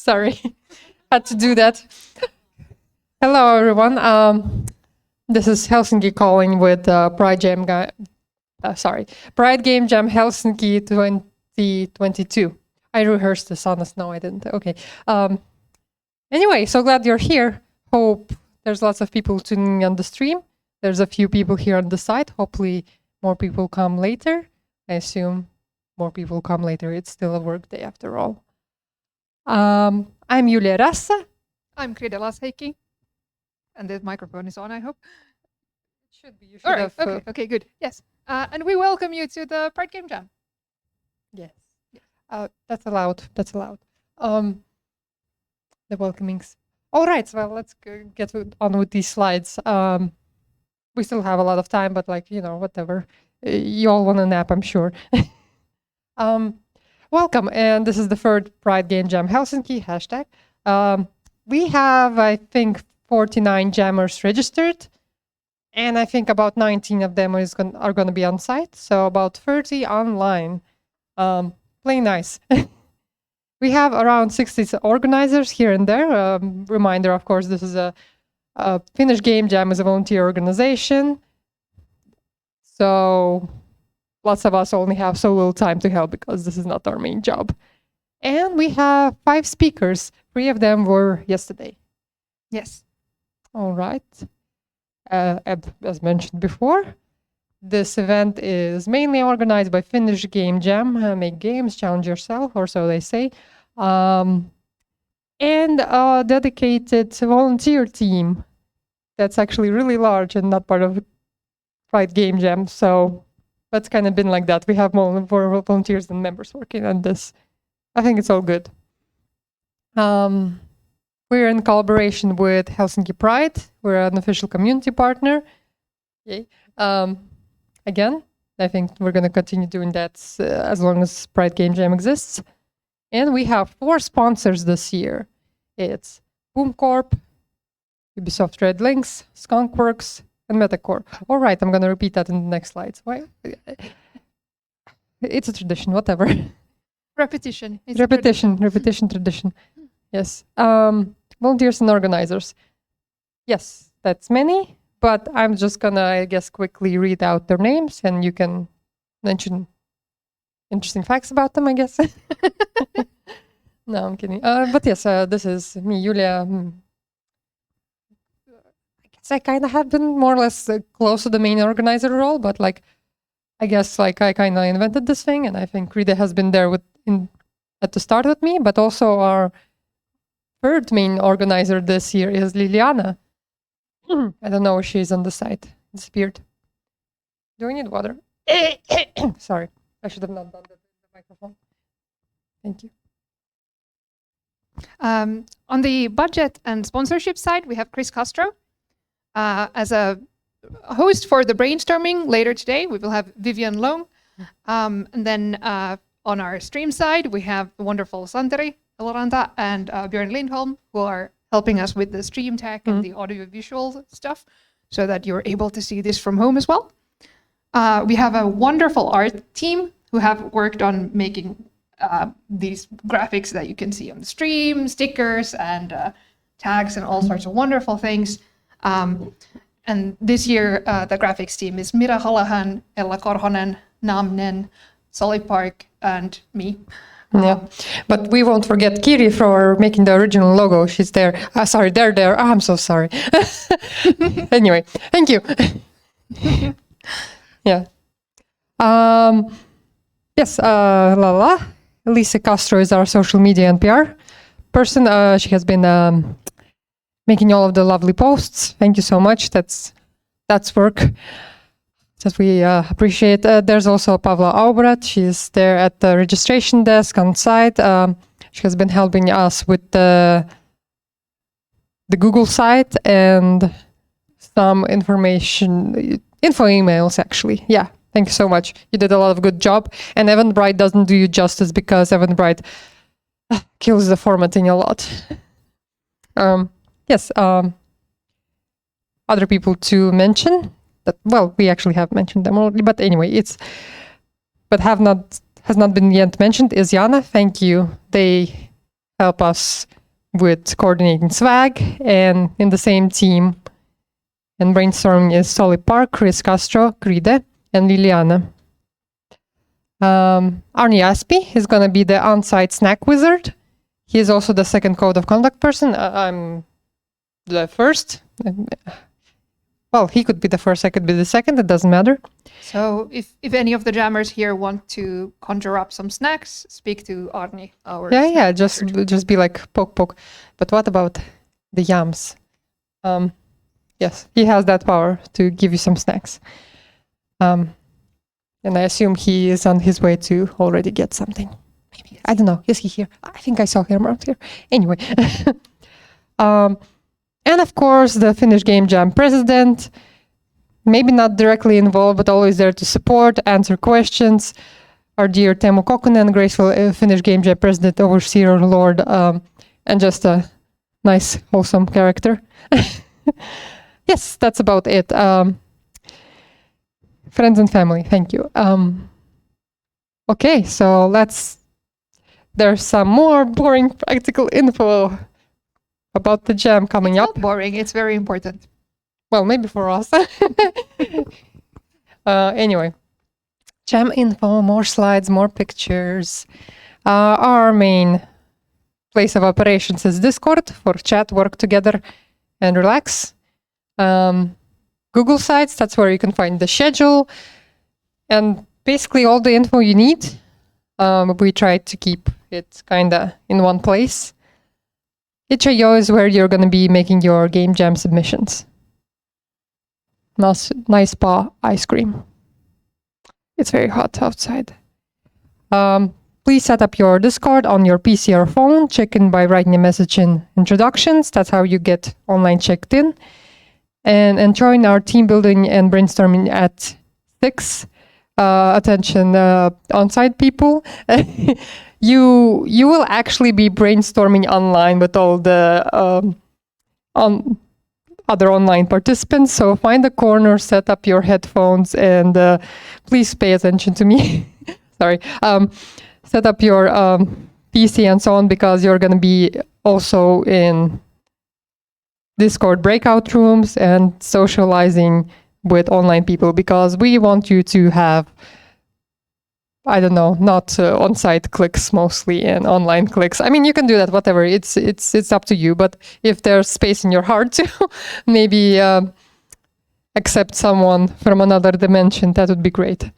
Sorry, had to do that. Hello, everyone. This is Helsinki calling with Pride Jam. Pride Game Jam Helsinki 2022. I rehearsed this, honest. No, I didn't. Okay. Anyway, so glad you're here. Hope there's lots of people tuning in on the stream. There's a few people here on the site. Hopefully, more people come later. I assume more people come later. It's still a work day after all. I'm Julia Rassa. I'm Krida Lasheikki. And the microphone is on, I hope. It should be. You should All right. have. Okay, good. Yes. And we welcome you to the Pride Game Jam. Yes. That's allowed. That's allowed. The welcomings. All right. Well, let's get on with these slides. We still have a lot of time, but whatever. You all want a nap, I'm sure. Welcome. And this is the third Pride Game Jam Helsinki hashtag. We have, I think, 49 jammers registered. And I think about 19 of them are going to be on site. So about 30 online. Play nice. We have around 60 organizers here and there. Reminder, of course, this is a Finnish Game Jam is a volunteer organization. So lots of us only have so little time to help because this is not our main job. And we have 5 speakers. 3 of them were yesterday. Yes. All right. As mentioned before, this event is mainly organized by Finnish Game Jam. Make games, challenge yourself, or so they say. And a dedicated volunteer team that's actually really large and not part of Pride Game Jam. So that's kind of been like that. We have more volunteers than members working on this. I think it's all good. We're in collaboration with Helsinki Pride. We're an official community partner. Yay. Again, I think we're going to continue doing that as long as Pride Game Jam exists. And we have 4 sponsors this year. It's Boom Corp, Ubisoft Red Links, Skunkworks, and Metacore. All right, I'm going to repeat that in the next slides. Why? It's a tradition, whatever. Repetition. Repetition, tradition. Yes. Volunteers and organizers. Yes, that's many, but I'm just going to, I guess, quickly read out their names and you can mention interesting facts about them, I guess. No, I'm kidding. But yes, this is me, Julia. I guess I kind of have been more or less close to the main organizer role, but I guess I kind of invented this thing, and I think Rita has been there at the start with me, but also our third main organizer this year is Liliana. I don't know if she's on the site. Disappeared. Do I need water? Sorry, I should have not done that with the microphone. Thank you. On the budget and sponsorship side, we have Chris Castro. As a host for the brainstorming later today, we will have Vivian Long. And then on our stream side, we have the wonderful Santeri Eloranta and Björn Lindholm, who are helping us with the stream tech and the audio-visual stuff, so that you're able to see this from home as well. We have a wonderful art team who have worked on making these graphics that you can see on the stream, stickers and tags and all sorts of wonderful things. And this year, the graphics team is Mira Halahan, Ella Korhonen, Namnen, Solly Park, and me. Yeah, but we won't forget Kiri for making the original logo. She's there. Sorry, they're there. I'm so sorry. Anyway, thank you. Yeah. Yes, Lisa Castro is our social media and PR person. She has been making all of the lovely posts. Thank you so much. That's work that we appreciate. There's also Pavla Aubrat. She's there at the registration desk on site. She has been helping us with the Google site and some info emails, actually. Yeah, thank you so much. You did a lot of good job. And Eventbrite doesn't do you justice because Eventbrite kills the formatting a lot. Yes, other people to mention. Well, we actually have mentioned them already, but anyway, has not been yet mentioned is Jana. Thank you. They help us with coordinating swag. And in the same team and brainstorming is Solly Park, Chris Castro, Kride, and Liliana. Arnie Aspi is going to be the on-site snack wizard. He is also the second code of conduct person. I'm the first. Well, he could be the first, I could be the second, it doesn't matter. So if any of the jammers here want to conjure up some snacks, speak to Arni, our snack wizard. just be like poke poke. But what about the yams? Yes, he has that power to give you some snacks. And I assume he is on his way to already get something. Maybe, I don't know. Is he here? I think I saw him around here. Anyway. And of course, the Finnish Game Jam president, maybe not directly involved, but always there to support, answer questions. Our dear Teemu Kokkonen, graceful Finnish Game Jam president, overseer, lord, and just a nice, wholesome character. Yes, that's about it. Friends and family, thank you. Okay, so there's some more boring practical info about the jam coming up. Not boring, it's very important. Well, maybe for us. Anyway, jam info, more slides, more pictures. Our main place of operations is Discord for chat, work together, and relax. Google Sites, that's where you can find the schedule and basically all the info you need. We try to keep it kind of in one place. itch.io is where you're going to be making your game jam submissions. Nice spa ice cream. It's very hot outside. Please set up your Discord on your PC or phone. Check in by writing a message in introductions. That's how you get online checked in. And join our team building and brainstorming at 6. Attention, on-site people. You will actually be brainstorming online with all the other online participants. So find a corner, set up your headphones, and please pay attention to me. Sorry. Set up your PC and so on, because you're going to be also in Discord breakout rooms and socializing with online people, because we want you to have, I don't know, not on-site clicks mostly and online clicks. I mean, you can do that, whatever. It's up to you. But if there's space in your heart to maybe accept someone from another dimension, that would be great.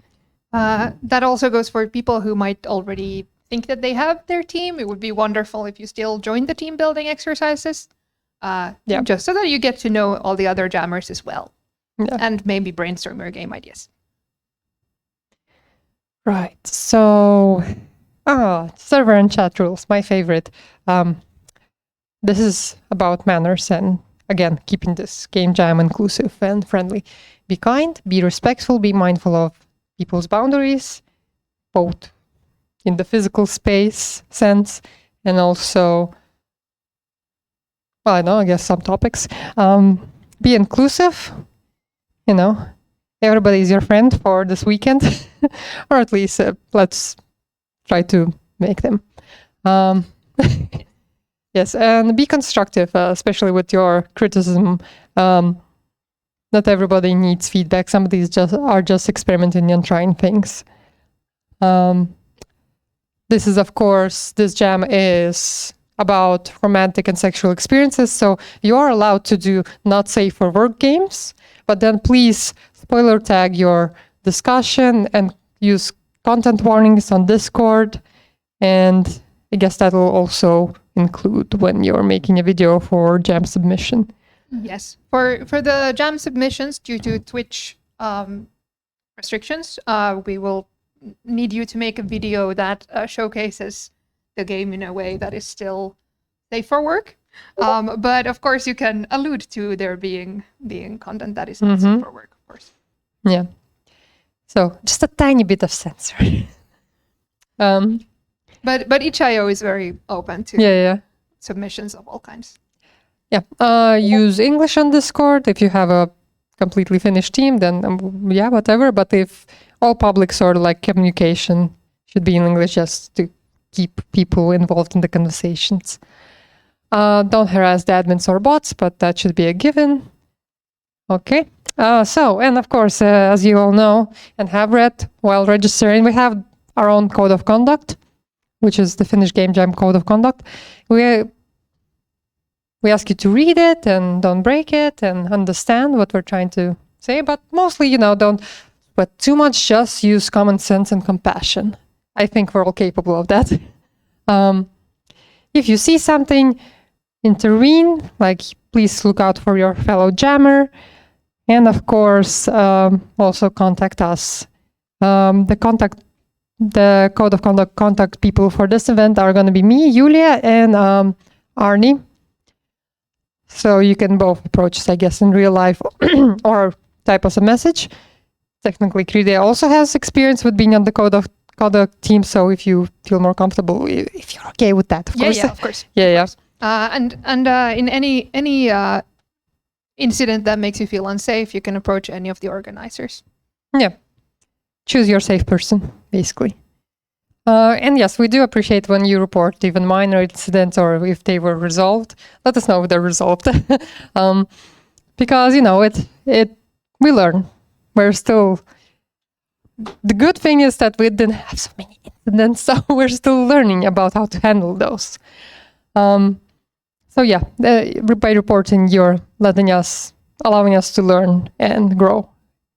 That also goes for people who might already think that they have their team. It would be wonderful if you still join the team building exercises, just so that you get to know all the other jammers as well, and maybe brainstorm your game ideas. Right. So, server and chat rules, my favorite. This is about manners and, again, keeping this game jam inclusive and friendly. Be kind, be respectful, be mindful of people's boundaries, both in the physical space sense and also, well, I know, I guess some topics. Be inclusive, everybody is your friend for this weekend, or at least let's try to make them. Yes, and be constructive, especially with your criticism. Not everybody needs feedback. Some of these are just experimenting and trying things. This is, of course, this jam is about romantic and sexual experiences, so you are allowed to do not safe for work games, but then please spoiler tag your discussion and use content warnings on Discord, and I guess that will also include when you're making a video for jam submission. Yes, for the jam submissions, due to Twitch restrictions, we will need you to make a video that showcases the game in a way that is still safe for work. But of course, you can allude to there being content that is not safe for work, of course. Yeah. So just a tiny bit of censor. But itch.io is very open to submissions of all kinds. Yeah. Use English on Discord. If you have a completely Finnish team, then whatever. But if all public sort of like communication should be in English, just to keep people involved in the conversations. Don't harass the admins or bots, but that should be a given. Okay. And of course, as you all know and have read while registering, we have our own code of conduct, which is the Finnish Game Jam code of conduct. We ask you to read it and don't break it and understand what we're trying to say, but mostly, don't sweat too much, just use common sense and compassion. I think we're all capable of that. If you see something, intervene, like please look out for your fellow jammer, and of course, also contact us. The code of conduct contact people for this event are going to be me, Julia, and Arnie. So you can both approach us, I guess, in real life or type us a message. Technically, Kride also has experience with being on the code of conduct team, so if you feel more comfortable, if you're okay with that, of course. Yeah, of course. Yeah. And in any incident that makes you feel unsafe, you can approach any of the organizers. Yeah. Choose your safe person, basically. And yes, we do appreciate when you report even minor incidents or if they were resolved. Let us know if they're resolved. Because, we learn. We're still... The good thing is that we didn't have so many incidents, so we're still learning about how to handle those. By reporting, you're allowing us to learn and grow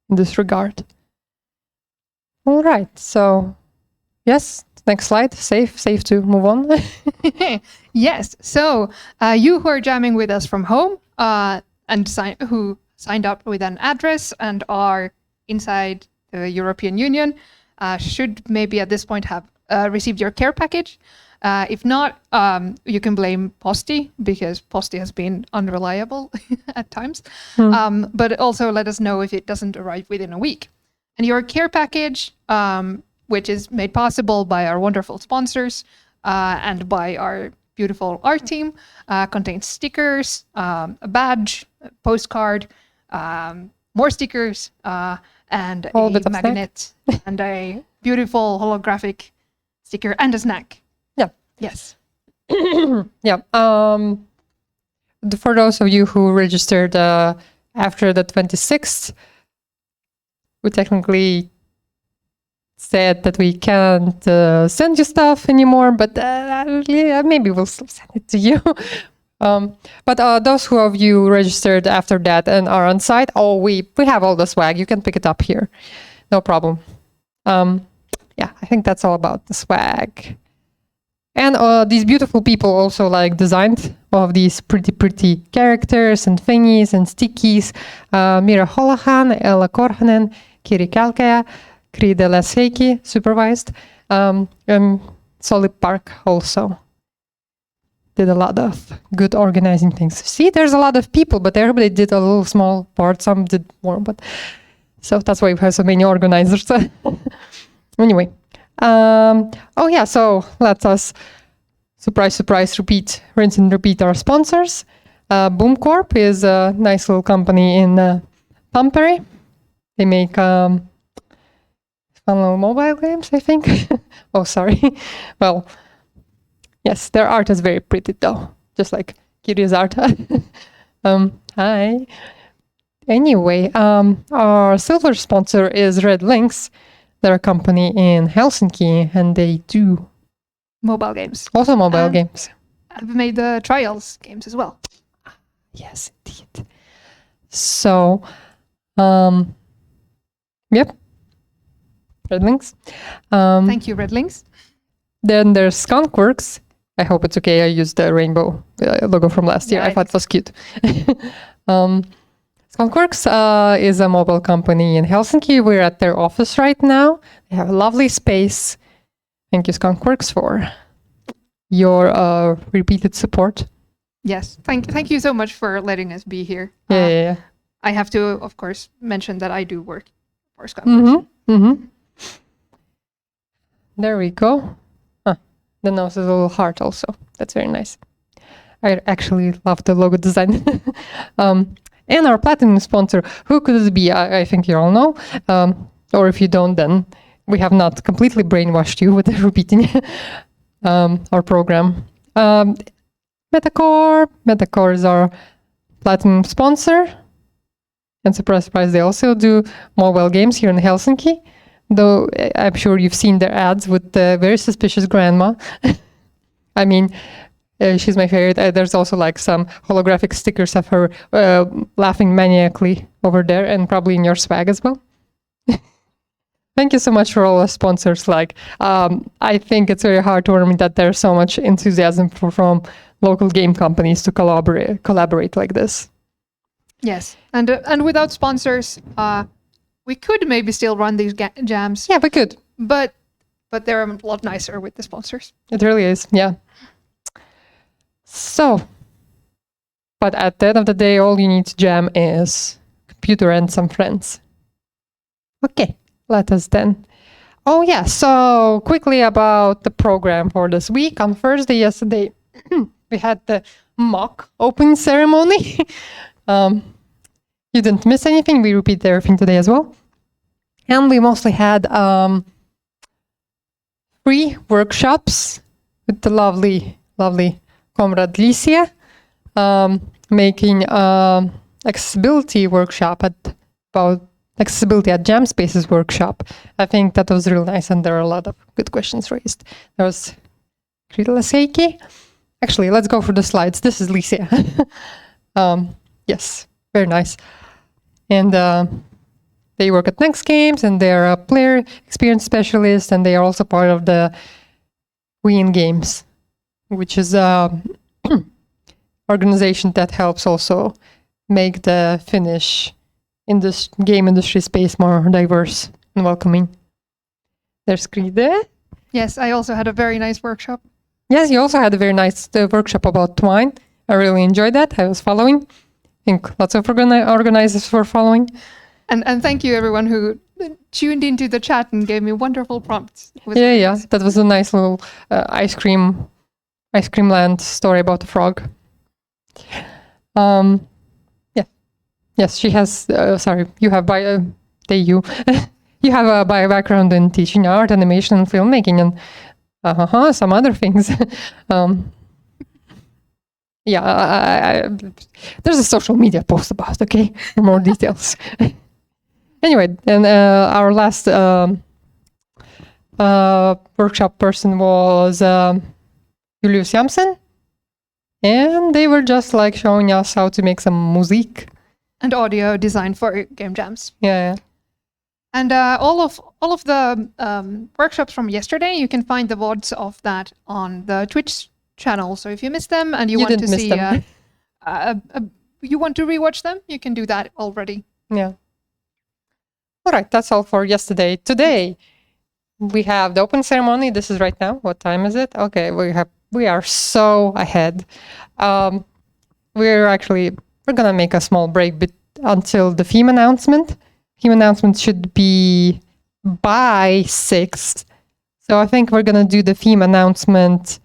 in this regard. All right, so yes, next slide. Safe to move on. Yes, so you who are jamming with us from home and who signed up with an address and are inside the European Union should maybe at this point have received your care package. If not, you can blame Posti because Posti has been unreliable at times. But also let us know if it doesn't arrive within a week. And your care package, which is made possible by our wonderful sponsors and by our beautiful art team, contains stickers, a badge, a postcard, more stickers, and a magnet, and a beautiful holographic sticker, and a snack. Yeah. Yes. Yeah. For those of you who registered after the 26th, we technically said that we can't send you stuff anymore, but maybe we'll still send it to you. But those who of you registered after that and are on site, we have all the swag. You can pick it up here. No problem. I think that's all about the swag. And these beautiful people also designed all of these pretty characters and thingies and stickies. Mira Holohan, Ella Korhonen, Kiri Kalkea, Kride Lesheiki supervised. Solid Park also did a lot of good organizing things. See, there's a lot of people, but everybody did a little small part. Some did more, but so that's why we have so many organizers. Anyway, so let us surprise, rinse and repeat our sponsors. Boom Corp is a nice little company in Tampere. They make fun little mobile games, I think. Oh, sorry. Well, yes, their art is very pretty though, just like Kiri's art. Hi. Anyway, our silver sponsor is Red Links. They're a company in Helsinki, and they do mobile games. Also mobile games. I've made the trials games as well. Yes, indeed. So, yep. Red Links. Thank you, Red Links. Then there's Skunkworks. I hope it's okay. I used the rainbow logo from last year. I thought it was cute. Skunkworks is a mobile company in Helsinki. We're at their office right now. They have a lovely space. Thank you, Skunkworks, for your repeated support. Yes, thank you so much for letting us be here. Yeah. I have to, of course, mention that I do work for Skunkworks. There we go. The nose is a little heart also. That's very nice. I actually love the logo design. And our platinum sponsor, who could it be? I think you all know. Or if you don't, then we have not completely brainwashed you with repeating. our program. Metacore is our platinum sponsor. And surprise, they also do mobile games here in Helsinki. Though I'm sure you've seen their ads with the very suspicious grandma. I mean, she's my favorite. There's also like some holographic stickers of her laughing maniacally over there, and probably in your swag as well. Thank you so much for all our sponsors. Like, I think it's very heartwarming that there's so much enthusiasm from local game companies to collaborate like this. Yes, and without sponsors, we could maybe still run these jams. Yeah, we could. But they're a lot nicer with the sponsors. It really is, yeah. So, but at the end of the day, all you need to jam is computer and some friends. Okay, let us then. Oh yeah, so quickly about the program for this week. On Thursday, yesterday, we had the mock opening ceremony. You didn't miss anything. We repeat everything today as well. And we mostly had 3 workshops with the lovely comrade Licia, making accessibility workshop about accessibility at Jam Spaces workshop. I think that was real nice, and there are a lot of good questions raised. There was Krita Seiki. Actually, let's go for the slides. This is Licia. Yes, very nice. And they work at Next Games, and they're a player experience specialist, and they are also part of the Wien Games, which is a organization that helps also make the Finnish game industry space more diverse and welcoming. There's Kride. Yes, I also had a very nice workshop. Yes, you also had a very nice workshop about twine. I really enjoyed that. I was following. I think lots of organizers were following. And thank you everyone who tuned into the chat and gave me wonderful prompts. Yeah. That was a nice little ice cream land story about the frog. Yeah. Yes, she has. Sorry, you have you have a background in teaching art, animation, and filmmaking, and some other things. Yeah, there's a social media post about. Okay, for more details. Anyway, and our last workshop person was Julius Jamsen, and they were just like showing us how to make some music and audio design for game jams. Yeah. And all of the workshops from yesterday, you can find the VODs of that on the Twitch channel. So if you missed them and you want to see, you want to rewatch them, you can do that already. Yeah. All right, that's all for yesterday. Today, we have the open ceremony. This is right now. What time is it? Okay, we are so ahead. We're gonna make a small break until the theme announcement. Theme announcement should be by 6. So I think we're gonna do the theme announcement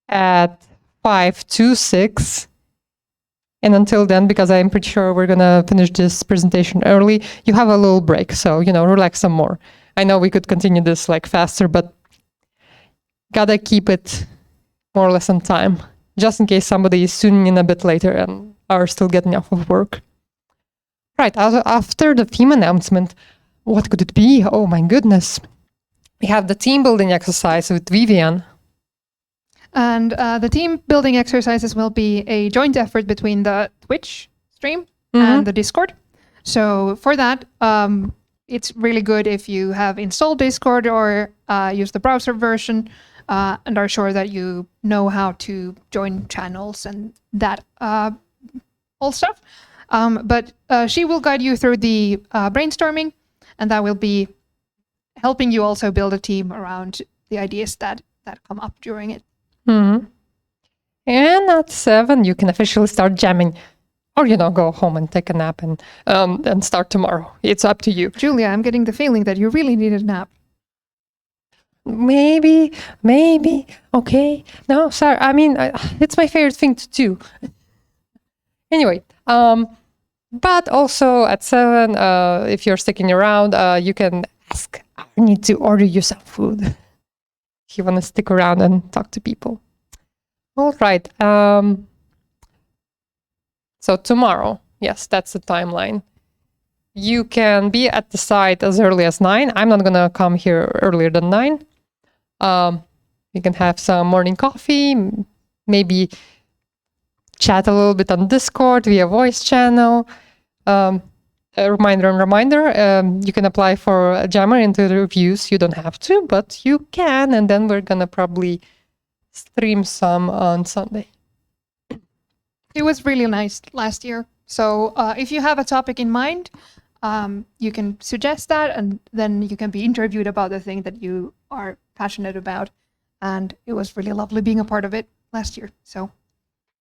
at 5 to 6. And until then, because I'm pretty sure we're going to finish this presentation early, you have a little break. So, relax some more. I know we could continue this faster, but gotta keep it more or less on time, just in case somebody is tuning in a bit later and are still getting off of work. Right, after the theme announcement, what could it be? Oh my goodness. We have the team building exercise with Vivian. And the team building exercises will be a joint effort between the Twitch stream and the Discord. So for that, it's really good if you have installed Discord or use the browser version and are sure that you know how to join channels and that all stuff. But she will guide you through the brainstorming, and that will be helping you also build a team around the ideas that come up during it. Mm-hmm. And at 7, you can officially start jamming, or go home and take a nap and start tomorrow. It's up to you. Julia, I'm getting the feeling that you really need a nap. Maybe. Okay. No, sorry. I mean, it's my favorite thing to do. Anyway, but also at 7, if you're sticking around, you can ask. I need to order you some food. if you want to stick around and talk to people. All right. So tomorrow, yes, that's the timeline. You can be at the site as early as 9. I'm not going to come here earlier than 9. You can have some morning coffee, maybe chat a little bit on Discord via voice channel. A reminder, you can apply for a Jammer into the reviews. You don't have to, but you can. And then we're going to probably stream some on Sunday. It was really nice last year. So if you have a topic in mind, you can suggest that, and then you can be interviewed about the thing that you are passionate about. And it was really lovely being a part of it last year. So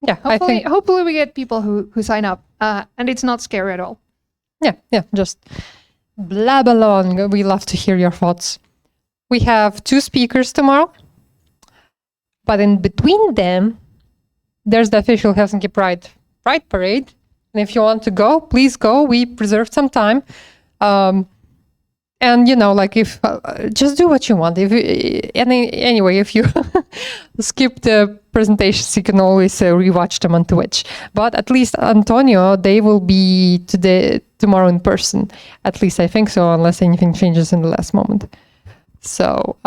yeah, hopefully we get people who sign up, and it's not scary at all. Yeah, just blab along. We love to hear your thoughts. We have 2 speakers tomorrow, but in between them, there's the official Helsinki Pride Parade. And if you want to go, please go. We preserved some time. And, if just do what you want. Anyway, if you skip the presentations, you can always rewatch them on Twitch. But at least Antonio, they will be tomorrow in person. At least I think so, unless anything changes in the last moment. So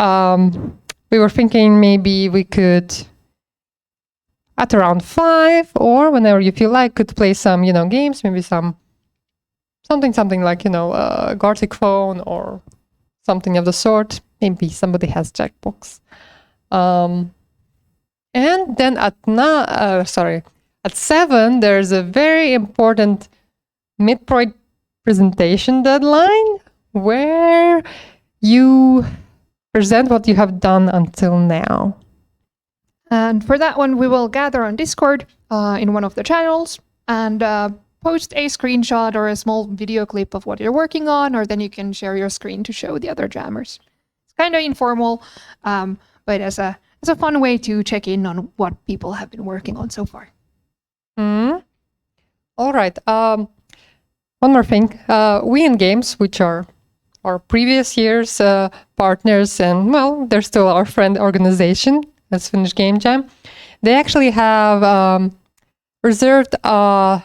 we were thinking maybe we could, at around 5 or whenever you feel like, could play some, games, maybe something like, Gartic Phone or something of the sort. Maybe somebody has Jackbox. And then at 7, there's a very important mid-pride presentation deadline where you present what you have done until now. And for that one, we will gather on Discord in one of the channels and post a screenshot or a small video clip of what you're working on, or then you can share your screen to show the other jammers. It's kind of informal, but as a fun way to check in on what people have been working on so far. All right. One more thing. We in Games, which are our previous year's partners, and well, they're still our friend organization as Finnish Game Jam. They actually have reserved a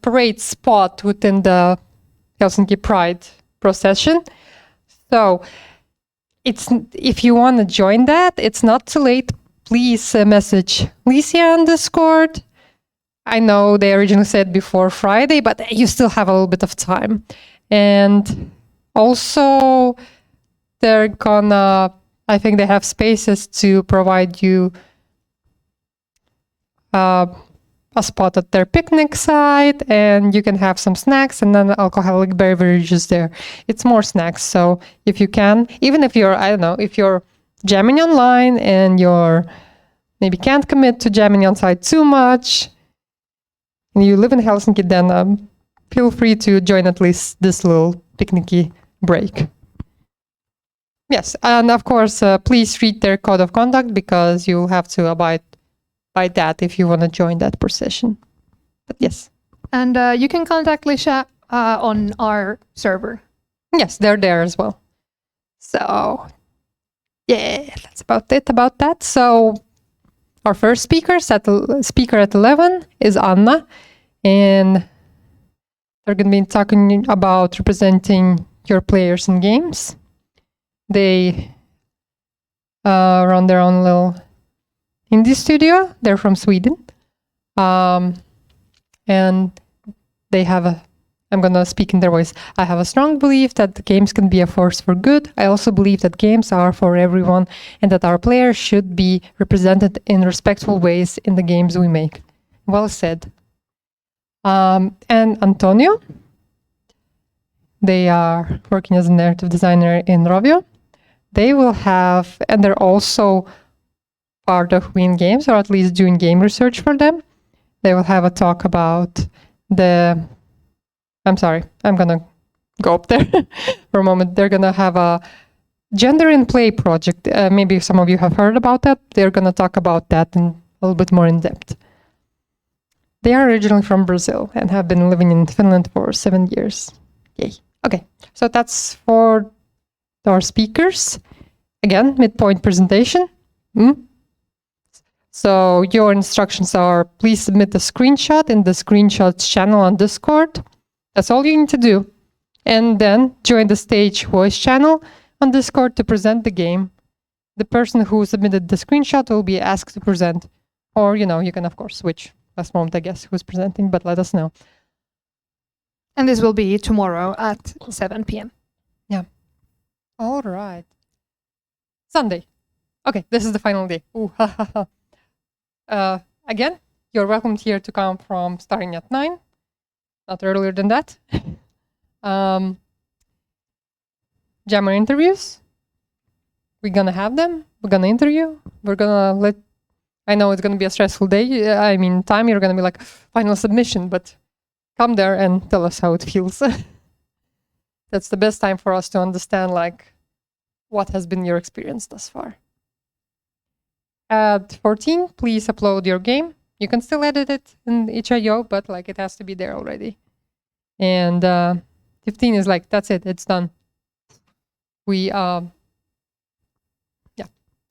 parade spot within the Helsinki Pride procession. So if you want to join that, it's not too late. Please message Licia on Discord. I know they originally said before Friday, but you still have a little bit of time. And also, they're gonna, I think they have spaces to provide you a spot at their picnic site, and you can have some snacks and then alcoholic beverages there. It's more snacks. So if you can, even if you're, if you're jamming online and you're maybe can't commit to jamming on site too much, and you live in Helsinki, then feel free to join at least this little picnicky break. Yes, and of course, please read their code of conduct because you'll have to abide by that if you want to join that procession. But yes. And you can contact Lisha on our server. Yes, they're there as well. So, yeah, that's about it about that. So, our first speaker at 11 is Anna, and they're going to be talking about representing your players in games. They run their own little indie studio. They're from Sweden. And they have I'm going to speak in their voice. I have a strong belief that the games can be a force for good. I also believe that games are for everyone and that our players should be represented in respectful ways in the games we make. Well said. And Antonio, they are working as a narrative designer in Rovio. They will have, and they're also part of Win Games, or at least doing game research for them. They will have a talk about I'm going to go up there for a moment. They're going to have a gender in play project. Maybe some of you have heard about that. They're going to talk about that in a little bit more in depth. They are originally from Brazil and have been living in Finland for 7 years. Yay. Okay, so that's for our speakers. again, midpoint presentation. So your instructions are, please submit a screenshot in the screenshots channel on Discord. That's all you need to do. And then join the stage voice channel on Discord to present the game. The person who submitted the screenshot will be asked to present. Or, you can of course switch last moment, I guess, who's presenting, but let us know. And this will be tomorrow at 7 p.m. Yeah. All right. Sunday. Okay, this is the final day. Ooh, ha, ha, ha. Again, you're welcome here to come from starting at 9. Not earlier than that. Jammer interviews. We're gonna have them. We're gonna interview. We're gonna I know it's gonna be a stressful day. I mean, time you're gonna be like, final submission, but come there and tell us how it feels. That's the best time for us to understand, what has been your experience thus far. At 14, please upload your game. You can still edit it in itch.io, but it has to be there already. And 15 is that's it, it's done. We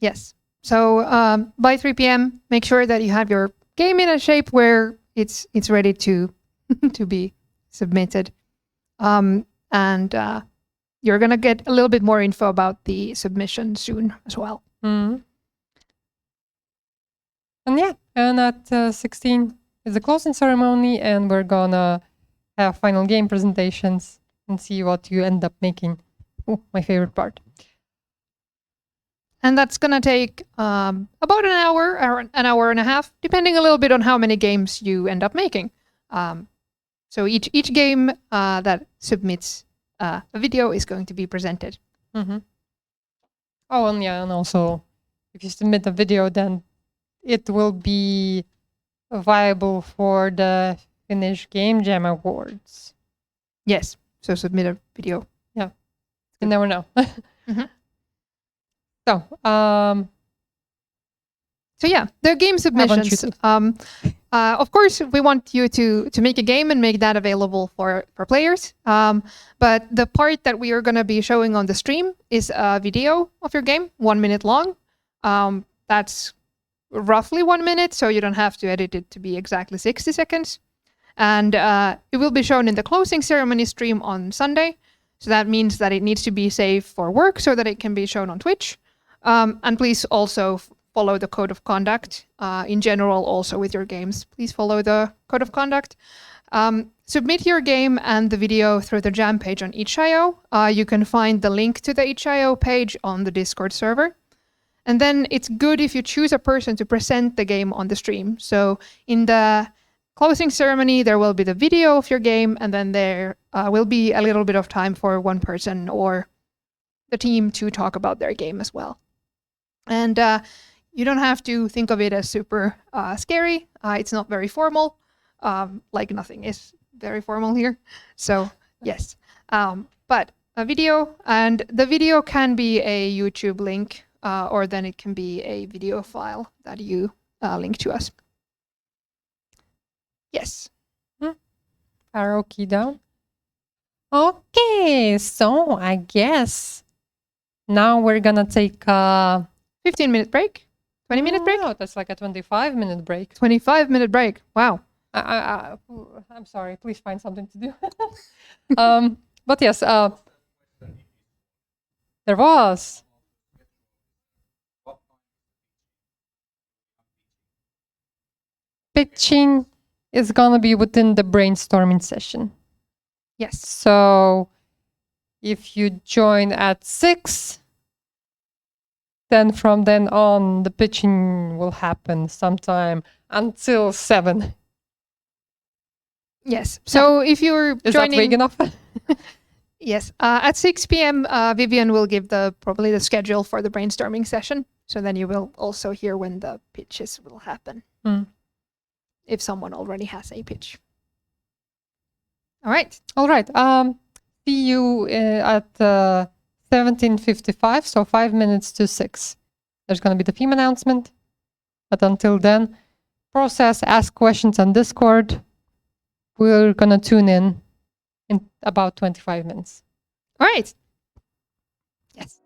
Yes. So by 3 p.m., make sure that you have your game in a shape where it's ready to to be submitted. And you're gonna get a little bit more info about the submission soon as well. Mm-hmm. And at 16 is the closing ceremony, and we're gonna have final game presentations and see what you end up making. Oh, my favorite part. And that's gonna take about an hour or an hour and a half, depending a little bit on how many games you end up making. So each game that submits a video is going to be presented. Mm-hmm. Oh, and also, if you submit a video, then it will be viable for the Finnish Game Jam Awards. Yes. So submit a video. Yeah. You never know. Mm-hmm. So yeah, the game submissions. Of course, we want you to make a game and make that available for players. But the part that we are going to be showing on the stream is a video of your game, 1 minute long. That's roughly 1 minute, so you don't have to edit it to be exactly 60 seconds. And it will be shown in the closing ceremony stream on Sunday. So that means that it needs to be saved for work so that it can be shown on Twitch. And please also follow the code of conduct. In general, also with your games, please follow the code of conduct. Submit your game and the video through the Jam page on itch.io. You can find the link to the itch.io page on the Discord server. And then it's good if you choose a person to present the game on the stream. So in the closing ceremony, there will be the video of your game, and then there will be a little bit of time for one person or the team to talk about their game as well. And you don't have to think of it as super scary. It's not very formal. Nothing is very formal here. So yes, but a video, and the video can be a YouTube link, or then it can be a video file that you link to us. Yes. Arrow key down. Okay, so I guess now we're gonna take a 15-minute break? 20-minute break? No, that's like a 25-minute break. 25-minute break. Wow. I'm sorry. Please find something to do. But yes, there was. Pitching is gonna be within the brainstorming session. Yes. So if you join at 6, then from then on, the pitching will happen sometime until 7. Yes. So if you're Is joining... that vague enough? Yes. At 6 p.m., Vivian will give probably the schedule for the brainstorming session. So then you will also hear when the pitches will happen. If someone already has a pitch. All right. All right. See you at 17:55, so 5 minutes to 6. There's going to be the theme announcement. But until then, process, ask questions on Discord. We're going to tune in about 25 minutes. All right. Yes.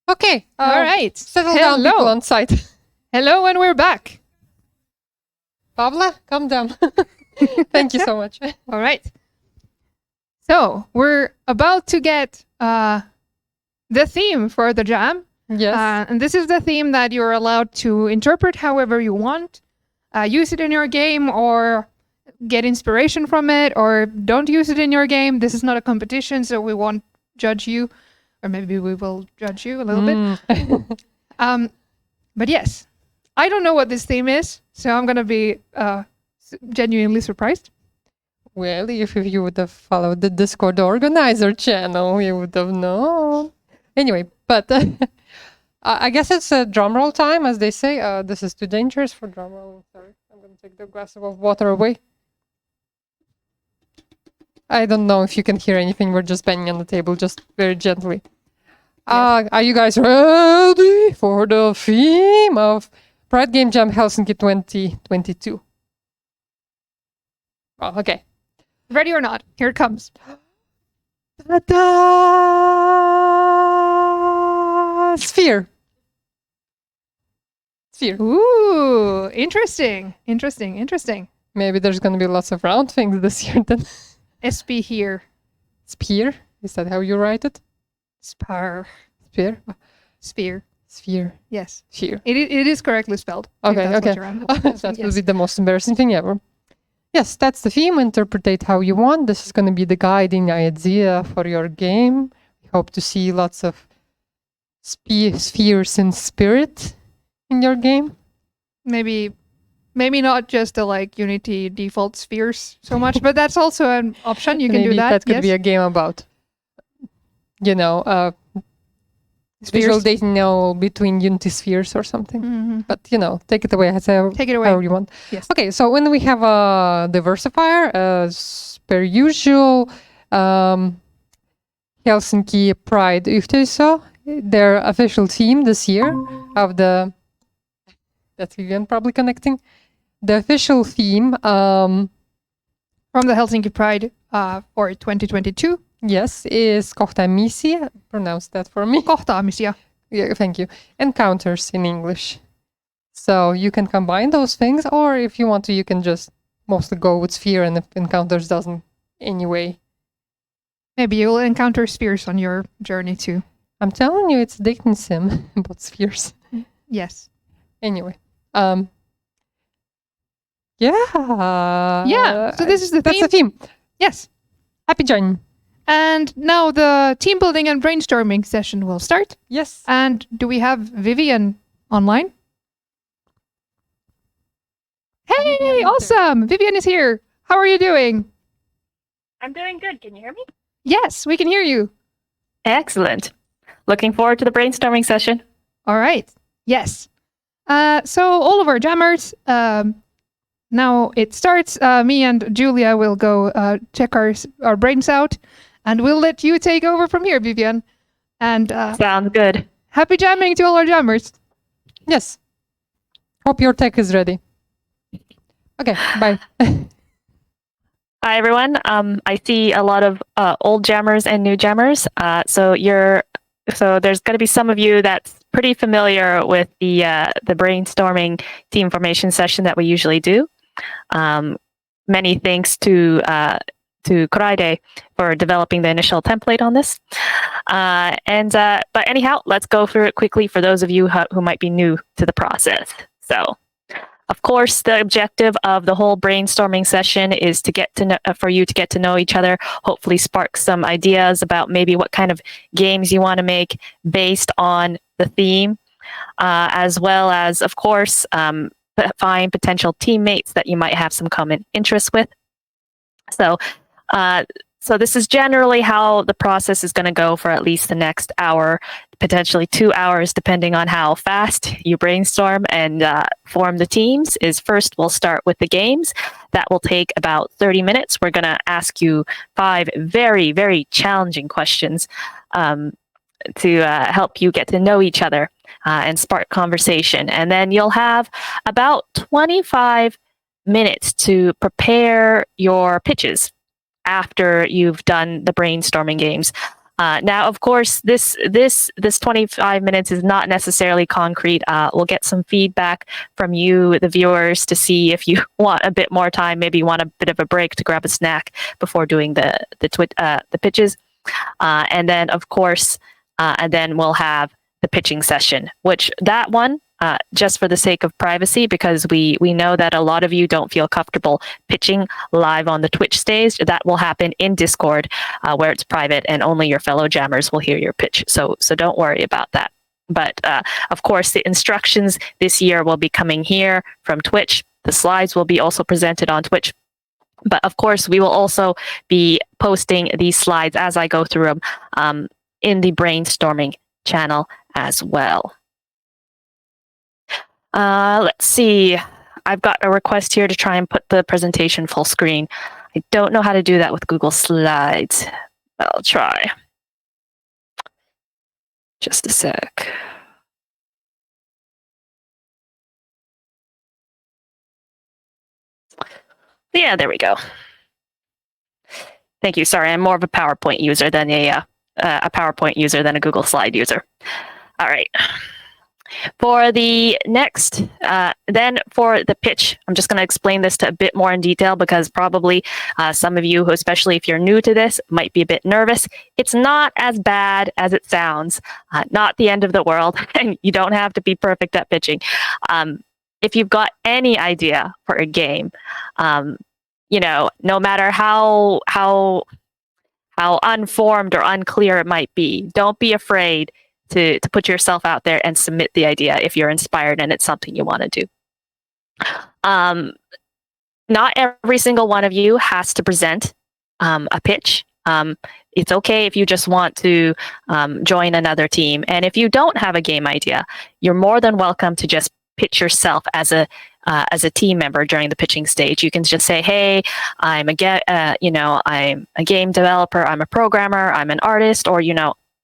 Okay. All right. Settle down, people Hello. on site. Hello, and we're back. Pavla, calm down. Thank you so much. All right. So we're about to get the theme for the jam. Yes. And this is the theme that you're allowed to interpret however you want. Use it in your game or get inspiration from it, or don't use it in your game. This is not a competition, so we won't judge you. Or maybe we will judge you a little bit. But yes, I don't know what this theme is, so I'm going to be genuinely surprised. Well, if you would have followed the Discord organizer channel, you would have known. Anyway, but I guess it's a drum roll time, as they say. This is too dangerous for drum rolling. Sorry, I'm going to take the glass of water away. I don't know if you can hear anything. We're just banging on the table, just very gently. Yes. Are you guys ready for the theme of Pride Game Jam Helsinki 2022? Oh, okay. Ready or not? Here it comes. Ta-da! Sphere. Ooh, interesting. Maybe there's going to be lots of round things this year then. SP here. Sphere? Is that how you write it? Spar. Sphere? Sphere. Sphere. Yes. Sphere. It is correctly spelled. if Okay, that's okay. what you're asking. That will Yes. be the most embarrassing thing ever. Yes, that's the theme. Interpret it how you want. This is going to be the guiding idea for your game. We hope to see lots of spheres in spirit in your game. Maybe not just the Unity default spheres so much, but that's also an option. You can Maybe do that. that could yes. be a game about, visual Spheres. dating between Unity spheres or something. Mhm. But, take it away. Take it away. However you want. Yes. Okay, so when we have a diversifier, as per usual, Helsinki Pride Yhteisö, their official theme this year of that's Vivian probably connecting. The official theme, From the Helsinki Pride for 2022. yes, is kohtaamisia. Pronounce that for me. Kohtaamisia. Yeah, thank you. Encounters in English. So you can combine those things, or if you want to, you can just mostly go with sphere, and if encounters doesn't anyway. Maybe you'll encounter spheres on your journey too. I'm telling you, it's a dating sim about spheres. Yes. Anyway, yeah. So this is the That's theme. the theme. Yes. Happy joining. And now the team building and brainstorming session will start. Yes. And do we have Vivian online? Hey, Vivian is there. awesome. Vivian is here. How are you doing? I'm doing good. Can you hear me? Yes, we can hear you. Excellent. Looking forward to the brainstorming session. All right. Yes. So all of our jammers, now it starts. Me and Julia will go check our brains out, and we'll let you take over from here, Vivian. And Sounds good. happy jamming to all our jammers. Yes. Hope your tech is ready. Okay, bye. Hi, everyone. I see a lot of old jammers and new jammers. So there's going to be some of you that's pretty familiar with the brainstorming team formation session that we usually do. Many thanks to Koraide for developing the initial template on this. But anyhow, let's go through it quickly for those of you who might be new to the process. So, of course, the objective of the whole brainstorming session is for you to get to know each other, hopefully spark some ideas about maybe what kind of games you want to make based on the theme, as well as, of course, find potential teammates that you might have some common interests with. So this is generally how the process is going to go for at least the next hour, potentially 2 hours, depending on how fast you brainstorm and form the teams. First, we'll start with the games. That will take about 30 minutes. We're going to ask you 5 very, very challenging questions to help you get to know each other and spark conversation. And then you'll have about 25 minutes to prepare your pitches after you've done the brainstorming games. Now, of course, this 25 minutes is not necessarily concrete. We'll get some feedback from you, the viewers, to see if you want a bit more time, maybe you want a bit of a break to grab a snack before doing the pitches. And then, of course, and then we'll have the pitching session, which that one, just for the sake of privacy, because we know that a lot of you don't feel comfortable pitching live on the Twitch stage. That will happen in Discord, where it's private and only your fellow jammers will hear your pitch. So don't worry about that. But of course, the instructions this year will be coming here from Twitch. The slides will be also presented on Twitch. But of course, we will also be posting these slides as I go through them in the brainstorming channel as well. Let's see. I've got a request here to try and put the presentation full screen. I don't know how to do that with Google Slides, but I'll try. Just a sec. Yeah, there we go. Thank you. Sorry, I'm more of a PowerPoint user than a Google Slide user. All right. For the next, then for the pitch, I'm just going to explain this a bit more in detail because probably some of you, who, especially if you're new to this, might be a bit nervous. It's not as bad as it sounds, not the end of the world, and you don't have to be perfect at pitching. If you've got any idea for a game, you know, no matter how unformed or unclear it might be, don't be afraid to put yourself out there and submit the idea if you're inspired and it's something you want to do. Not every single one of you has to present a pitch. It's okay if you just want to join another team. And if you don't have a game idea, you're more than welcome to just pitch yourself as a team member during the pitching stage. You can just say, "Hey, I'm a game developer. I'm a programmer. I'm an artist," or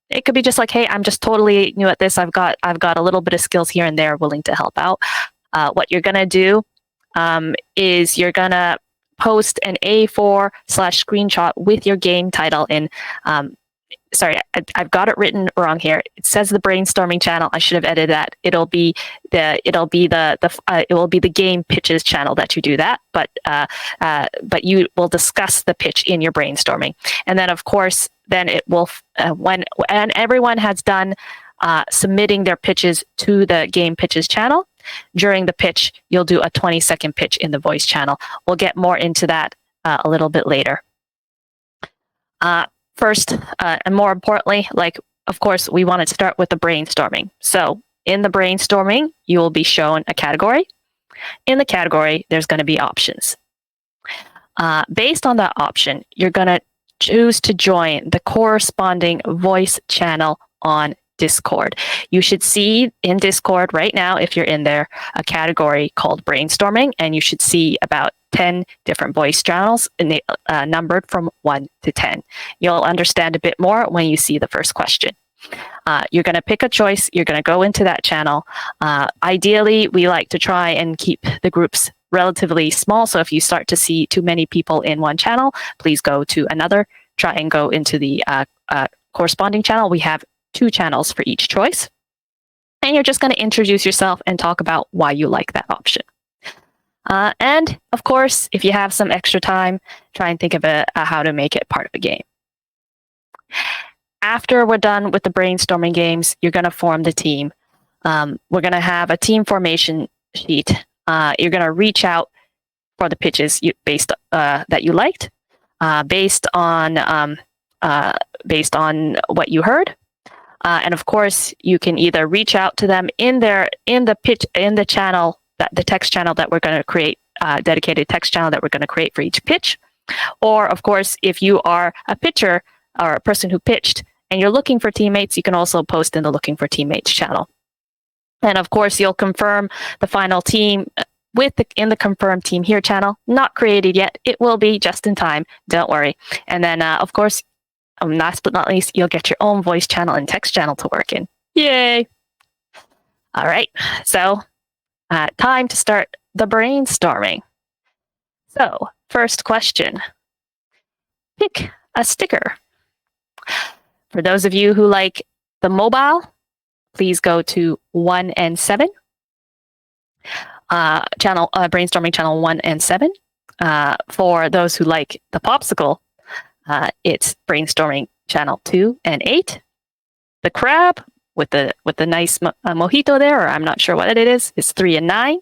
it could be just like, "Hey, I'm just totally new at this. I've got a little bit of skills here and there, willing to help out." What you're gonna do is you're gonna post an A4 / screenshot with your game title in. Sorry, I've got it written wrong here. It says the brainstorming channel. I should have edited that. It will be the game pitches channel that you do that. But you will discuss the pitch in your brainstorming, and then of course, then it will when everyone has done submitting their pitches to the game pitches channel. During the pitch, you'll do a 20-second pitch in the voice channel. We'll get more into that a little bit later. First, and more importantly, of course, we want to start with the brainstorming. So in the brainstorming, you will be shown a category. In the category, there's going to be options. Based on that option, you're going to choose to join the corresponding voice channel on Discord. You should see in Discord right now, if you're in there, a category called brainstorming, and you should see about 10 different voice channels numbered from 1 to 10. You'll understand a bit more when you see the first question. You're going to pick a choice. You're going to go into that channel. Ideally, we like to try and keep the groups relatively small. So if you start to see too many people in one channel, please go to another. Try and go into the corresponding channel. We have 2 channels for each choice. And you're just going to introduce yourself and talk about why you like that option. And of course, if you have some extra time, try and think of how to make it part of a game. After we're done with the brainstorming games, you're going to form the team. We're going to have a team formation sheet. You're going to reach out for the pitches that you liked, based on what you heard. And of course, you can either reach out to them in the channel, the text channel that we're going to create, dedicated text channel that we're going to create for each pitch. Or of course, if you are a pitcher or a person who pitched and you're looking for teammates, you can also post in the Looking for Teammates channel. And of course, you'll confirm the final team in the Confirm Team Here channel. Not created yet. It will be just in time. Don't worry. And then, of course, last but not least, you'll get your own voice channel and text channel to work in. Yay! All right. So, time to start the brainstorming. So, first question. Pick a sticker. For those of you who like the mobile, please go to 1 and 7. Brainstorming channel 1 and 7. For those who like the popsicle, it's brainstorming channel 2 and 8. The crab with the nice mojito there, or I'm not sure what it is 3 and 9.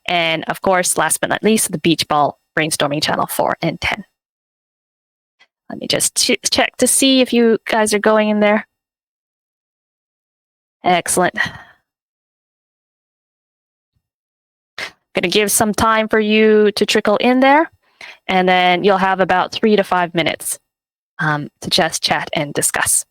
And of course, last but not least, the beach ball brainstorming channel 4 and 10. Let me just check to see if you guys are going in there. Excellent. Going to give some time for you to trickle in there, and then you'll have about 3 to 5 minutes to just chat and discuss.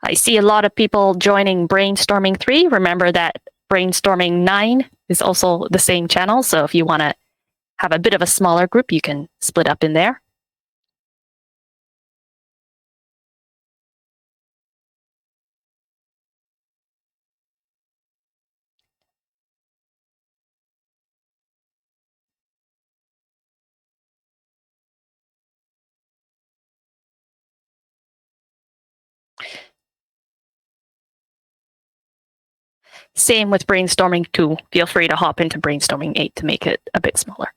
I see a lot of people joining Brainstorming 3. Remember that Brainstorming 9 is also the same channel. So if you want to have a bit of a smaller group, you can split up in there. Same with Brainstorming 2. Feel free to hop into Brainstorming 8 to make it a bit smaller.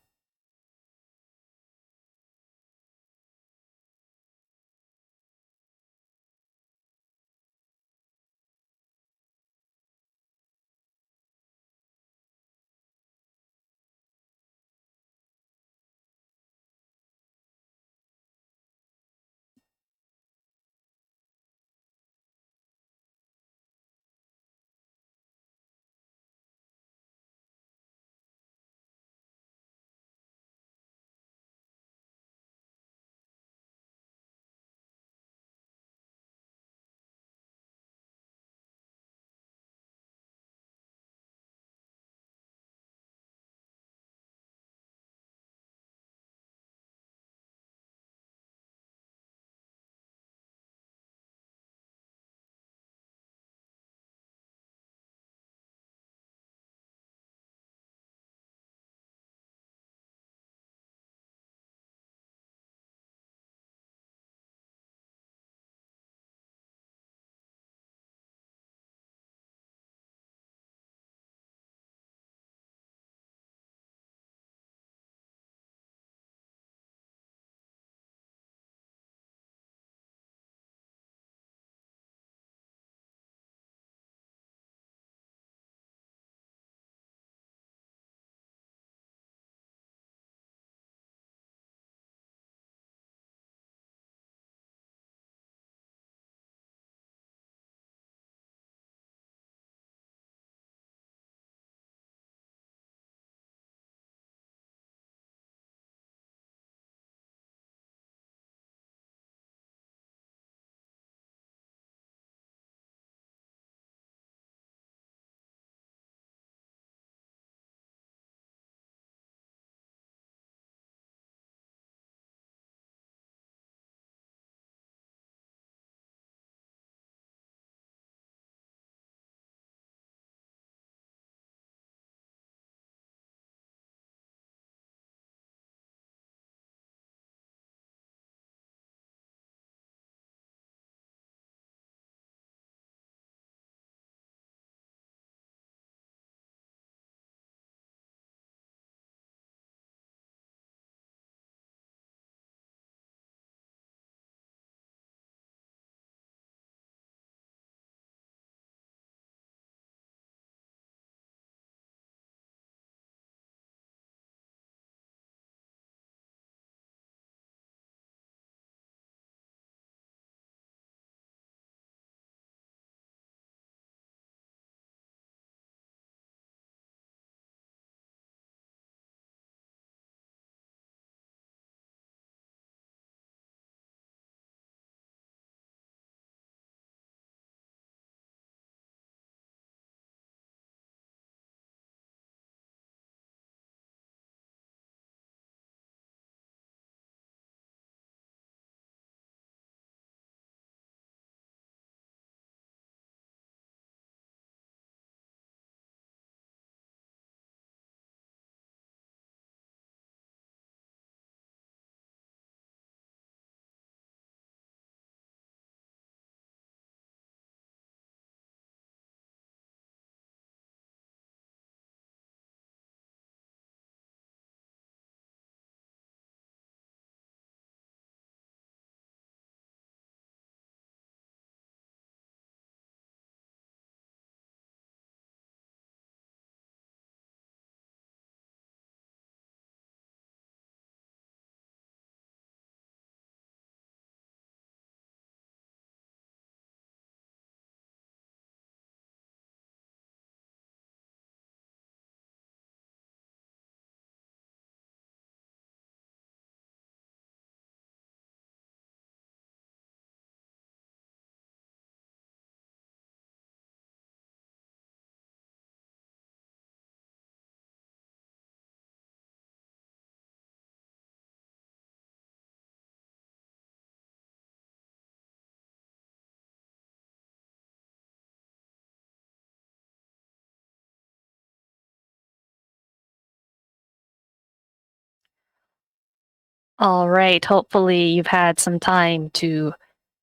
All right. Hopefully, you've had some time to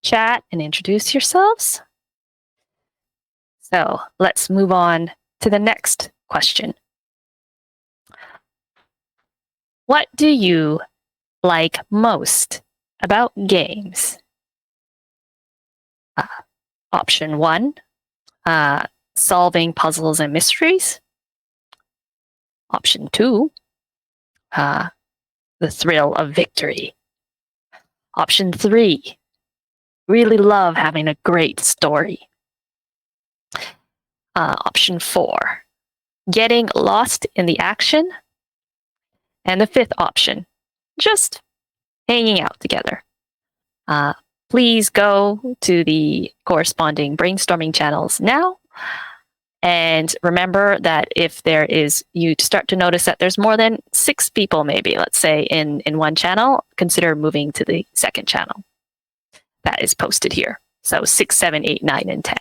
chat and introduce yourselves. So let's move on to the next question. What do you like most about games? Option 1, solving puzzles and mysteries. Option 2, the thrill of victory. Option 3, really love having a great story. Option 4, getting lost in the action. And the 5th option, just hanging out together. Please go to the corresponding brainstorming channels now. And remember that if you start to notice that there's more than 6 people, maybe, let's say, in one channel, consider moving to the second channel. That is posted here. So 6, 7, 8, 9, and 10.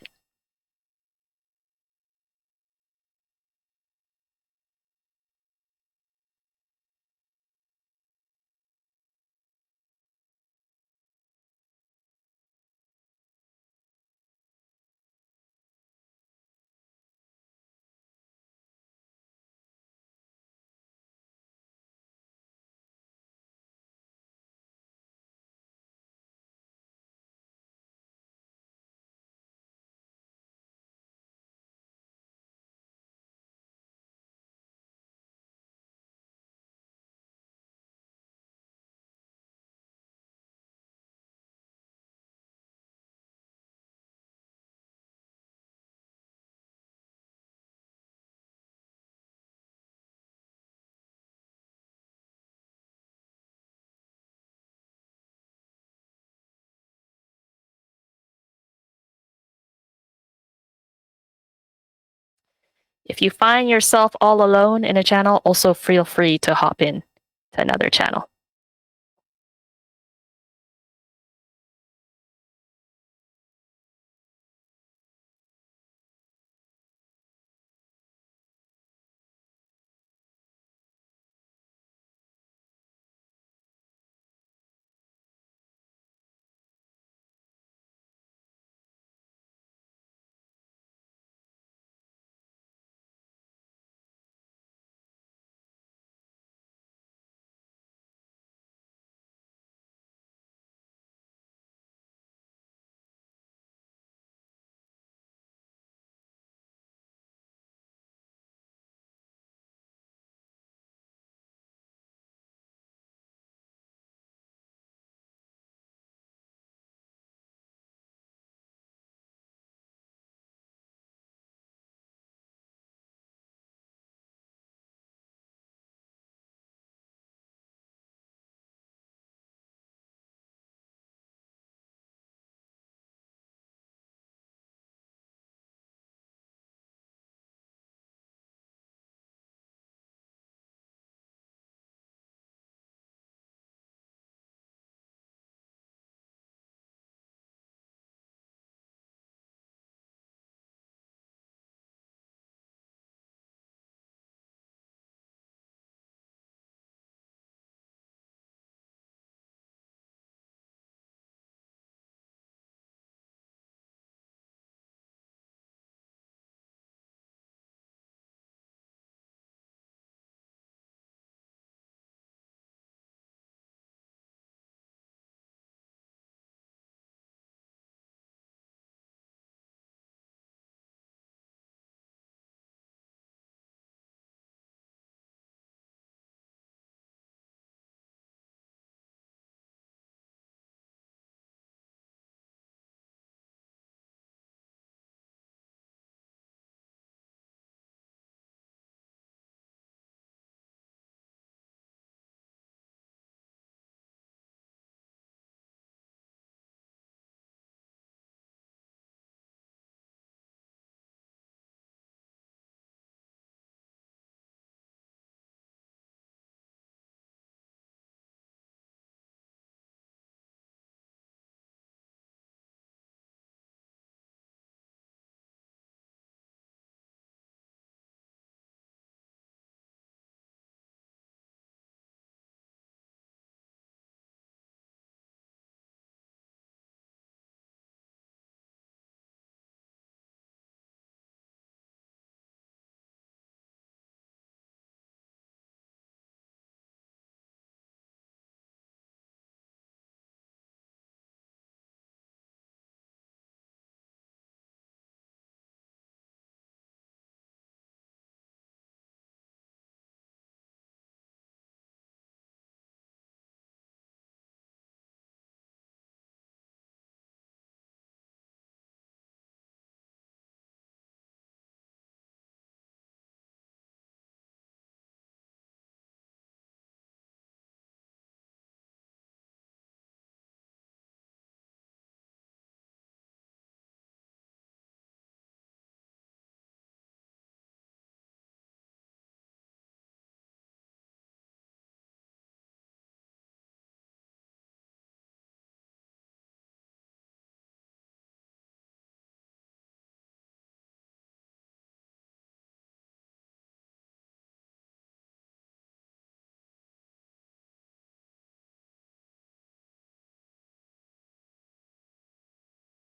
If you find yourself all alone in a channel, also feel free to hop in to another channel.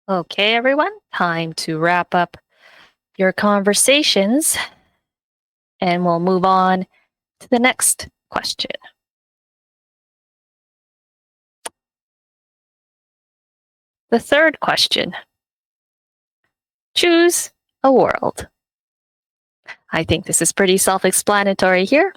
Okay, everyone, time to wrap up your conversations, and we'll move on to the next question. The third question. Choose a world. I think this is pretty self-explanatory here.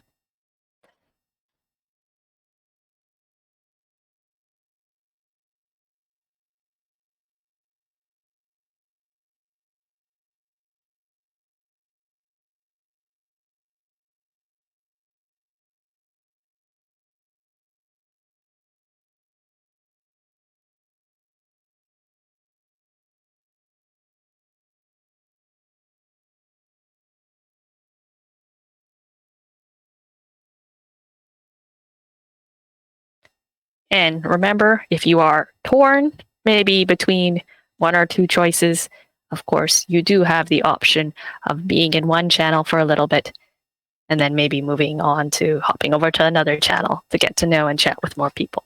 And remember, if you are torn, maybe between one or two choices, of course, you do have the option of being in one channel for a little bit and then maybe moving on to hopping over to another channel to get to know and chat with more people.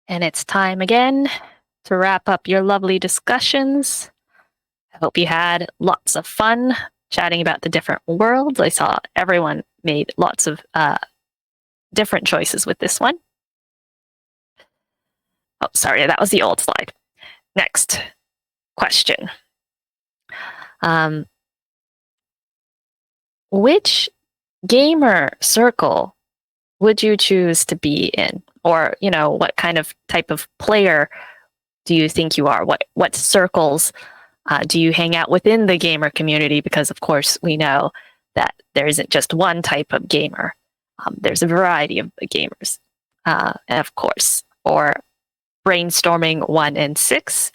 And it's time again to wrap up your lovely discussions. I hope you had lots of fun chatting about the different worlds. I saw everyone made lots of different choices with this one. Oh, sorry, that was the old slide. Next question. Which gamer circle would you choose to be in? Or, what kind of type of player do you think you are? What circles do you hang out within the gamer community? Because, of course, we know that there isn't just one type of gamer. There's a variety of gamers. And of course, for brainstorming 1 and 6,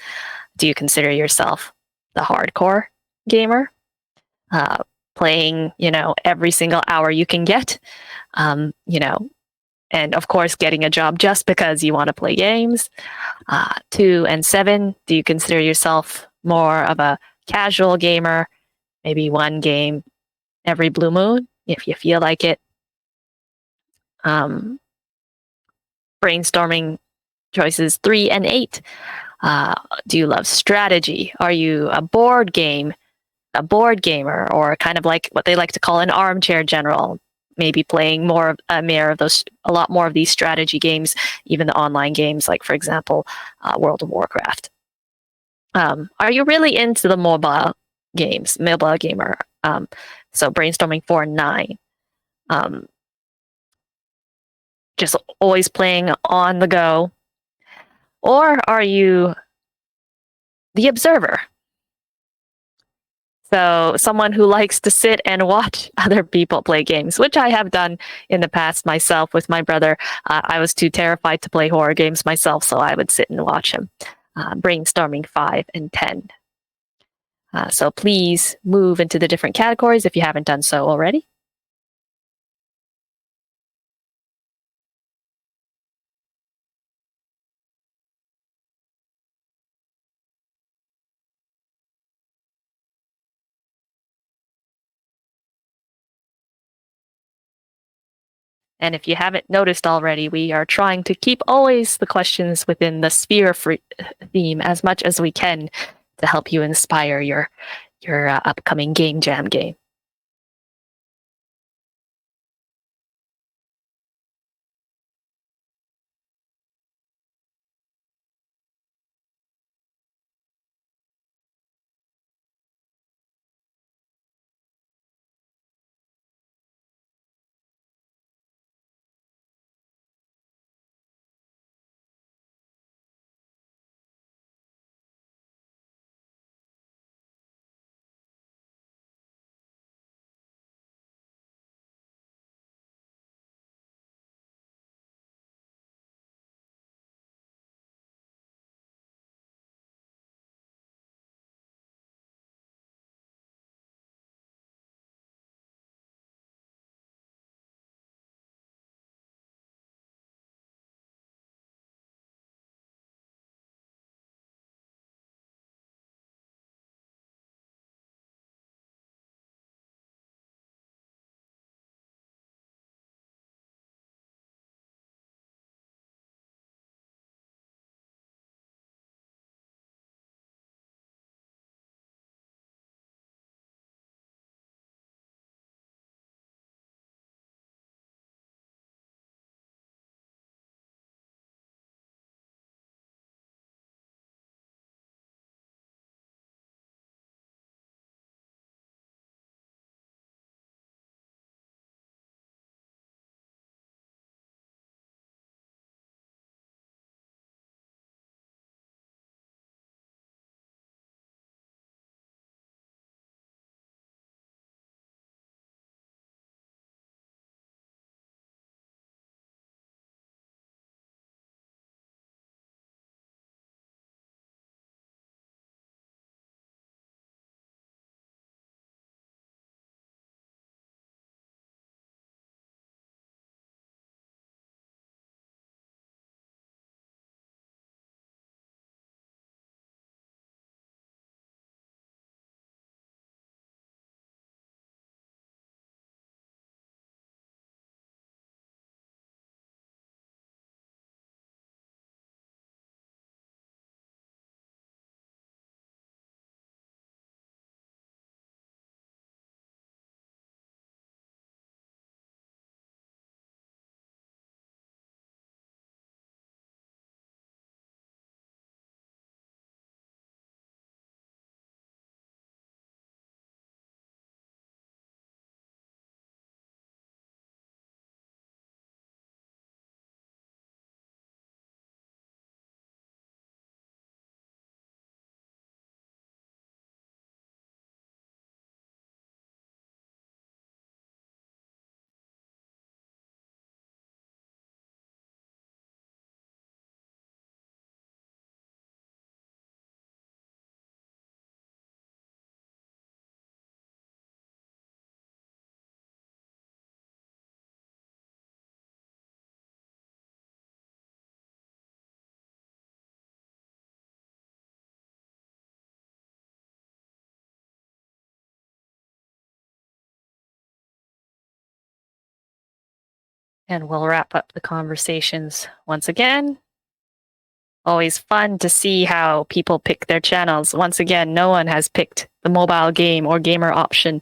do you consider yourself the hardcore gamer? Playing, every single hour you can get, and of course, getting a job just because you want to play games. 2 and 7, do you consider yourself more of a casual gamer, maybe one game every blue moon if you feel like it? Brainstorming choices 3 and 8. Do you love strategy? Are you a board gamer, or kind of like what they like to call an armchair general? Maybe playing more of those, a lot more of these strategy games, even the online games, like for example, World of Warcraft. Are you really into the mobile gamer? So brainstorming 4 and 9. Just always playing on the go, or are you the observer? So someone who likes to sit and watch other people play games, which I have done in the past myself with my brother. I was too terrified to play horror games myself, so I would sit and watch him. Brainstorming 5 and 10. So please move into the different categories if you haven't done so already. And if you haven't noticed already, we are trying to keep always the questions within the sphere theme as much as we can to help you inspire your upcoming game jam game. And we'll wrap up the conversations once again. Always fun to see how people pick their channels. Once again, no one has picked the mobile game or gamer option.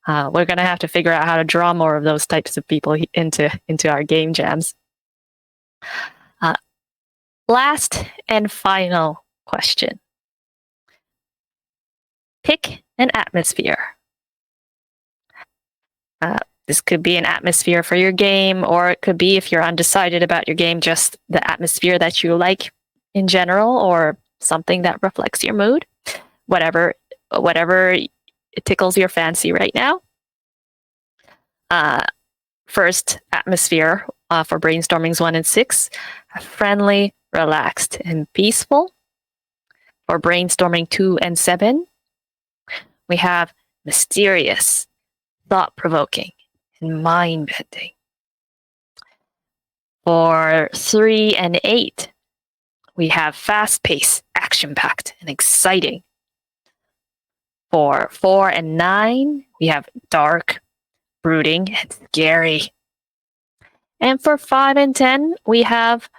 We're going to have to figure out how to draw more of those types of people into our game jams. Last and final question. Pick an atmosphere. This could be an atmosphere for your game, or it could be, if you're undecided about your game, just the atmosphere that you like in general, or something that reflects your mood. Whatever it tickles your fancy right now. First atmosphere for brainstormings 1 and 6, friendly, relaxed, and peaceful. For brainstorming 2 and 7, we have mysterious, thought-provoking, and mind-bending. For 3 and 8, we have fast-paced, action-packed, and exciting. For 4 and 9, we have dark, brooding, and scary. And for 5 and 10, we have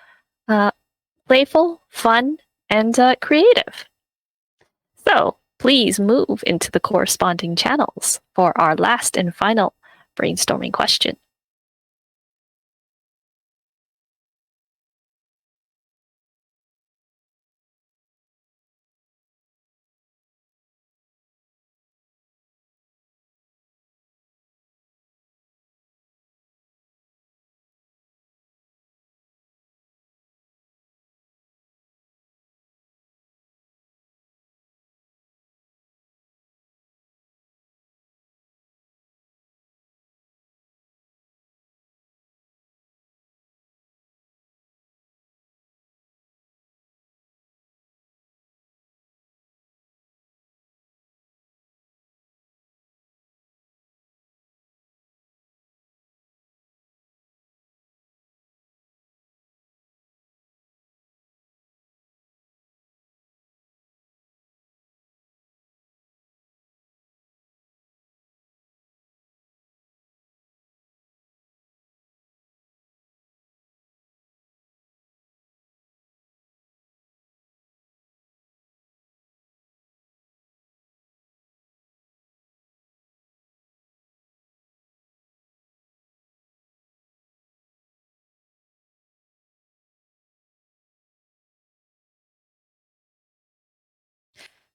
playful, fun, and creative. So please move into the corresponding channels for our last and final brainstorming question.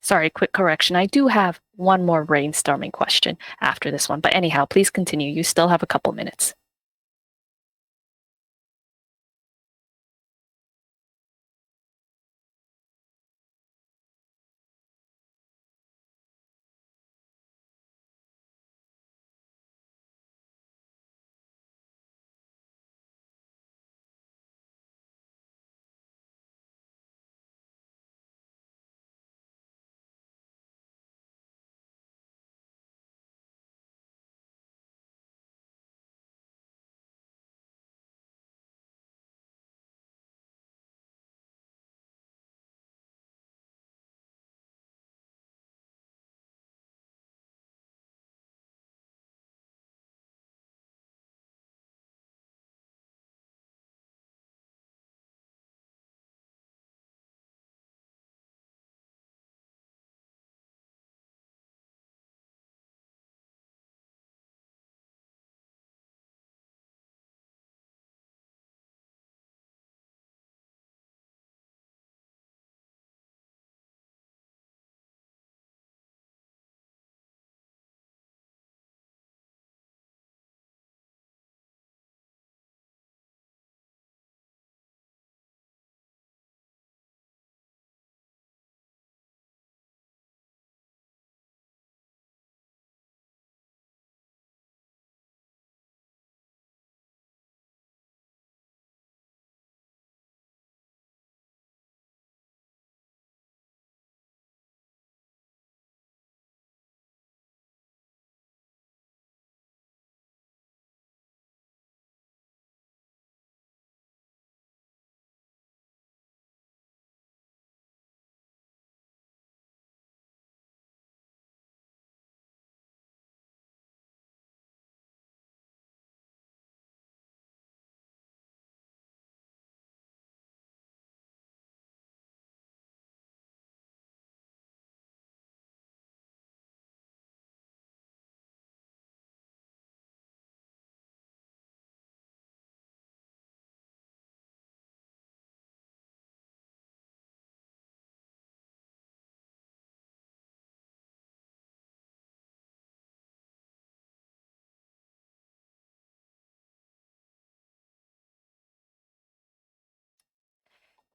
Sorry, quick correction. I do have one more brainstorming question after this one. But anyhow, please continue. You still have a couple minutes.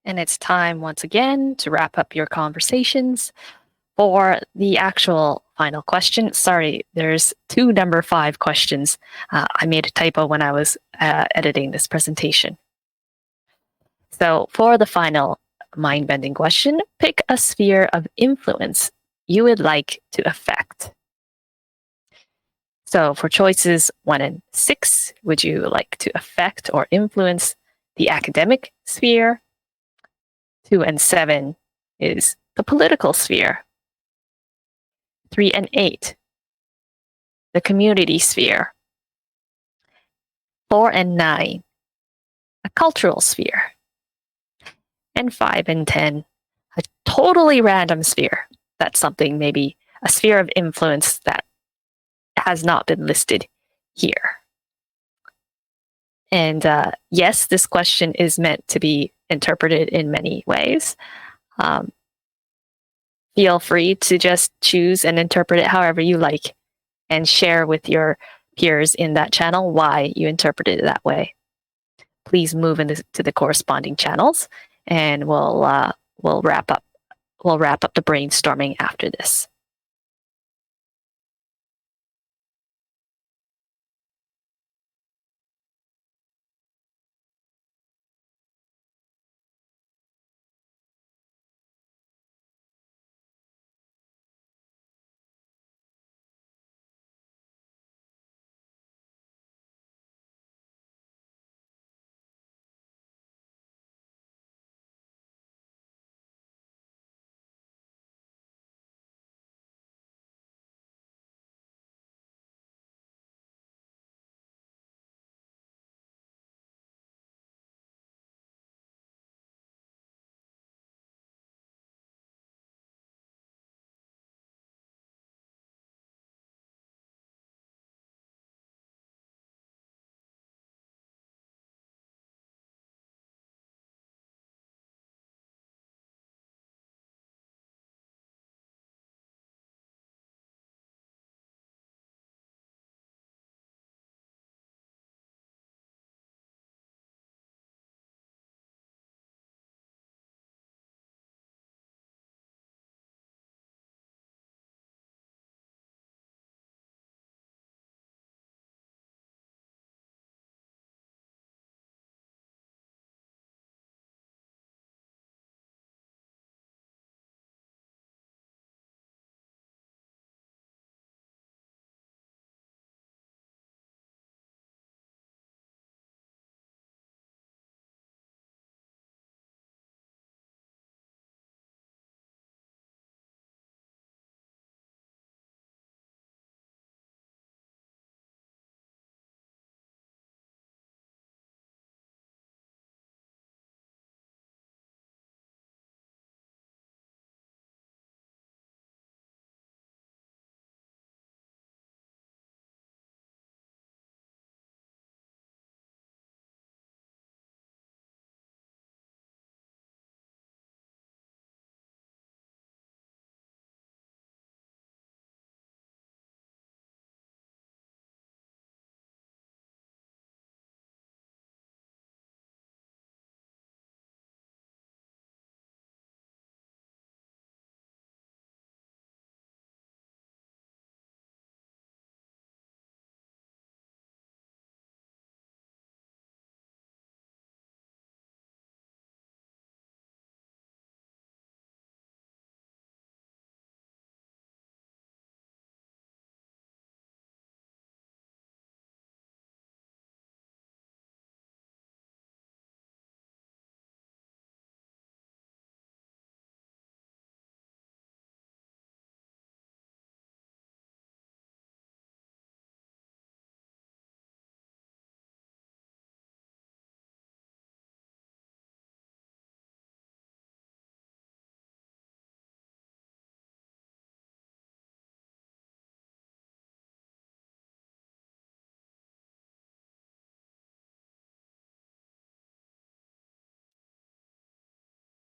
And it's time once again to wrap up your conversations for the actual final question. Sorry, there's two number 5 questions. I made a typo when I was editing this presentation. So for the final mind-bending question, pick a sphere of influence you would like to affect. So for choices 1 and 6, would you like to affect or influence the academic sphere? 2 and 7 is the political sphere. 3 and 8, the community sphere. 4 and 9, a cultural sphere. And 5 and 10, a totally random sphere. That's something, maybe a sphere of influence that has not been listed here. And yes, this question is meant to be interpreted in many ways. Feel free to just choose and interpret it however you like and share with your peers in that channel why you interpreted it that way. Please move into the corresponding channels, and we'll wrap up the brainstorming after this.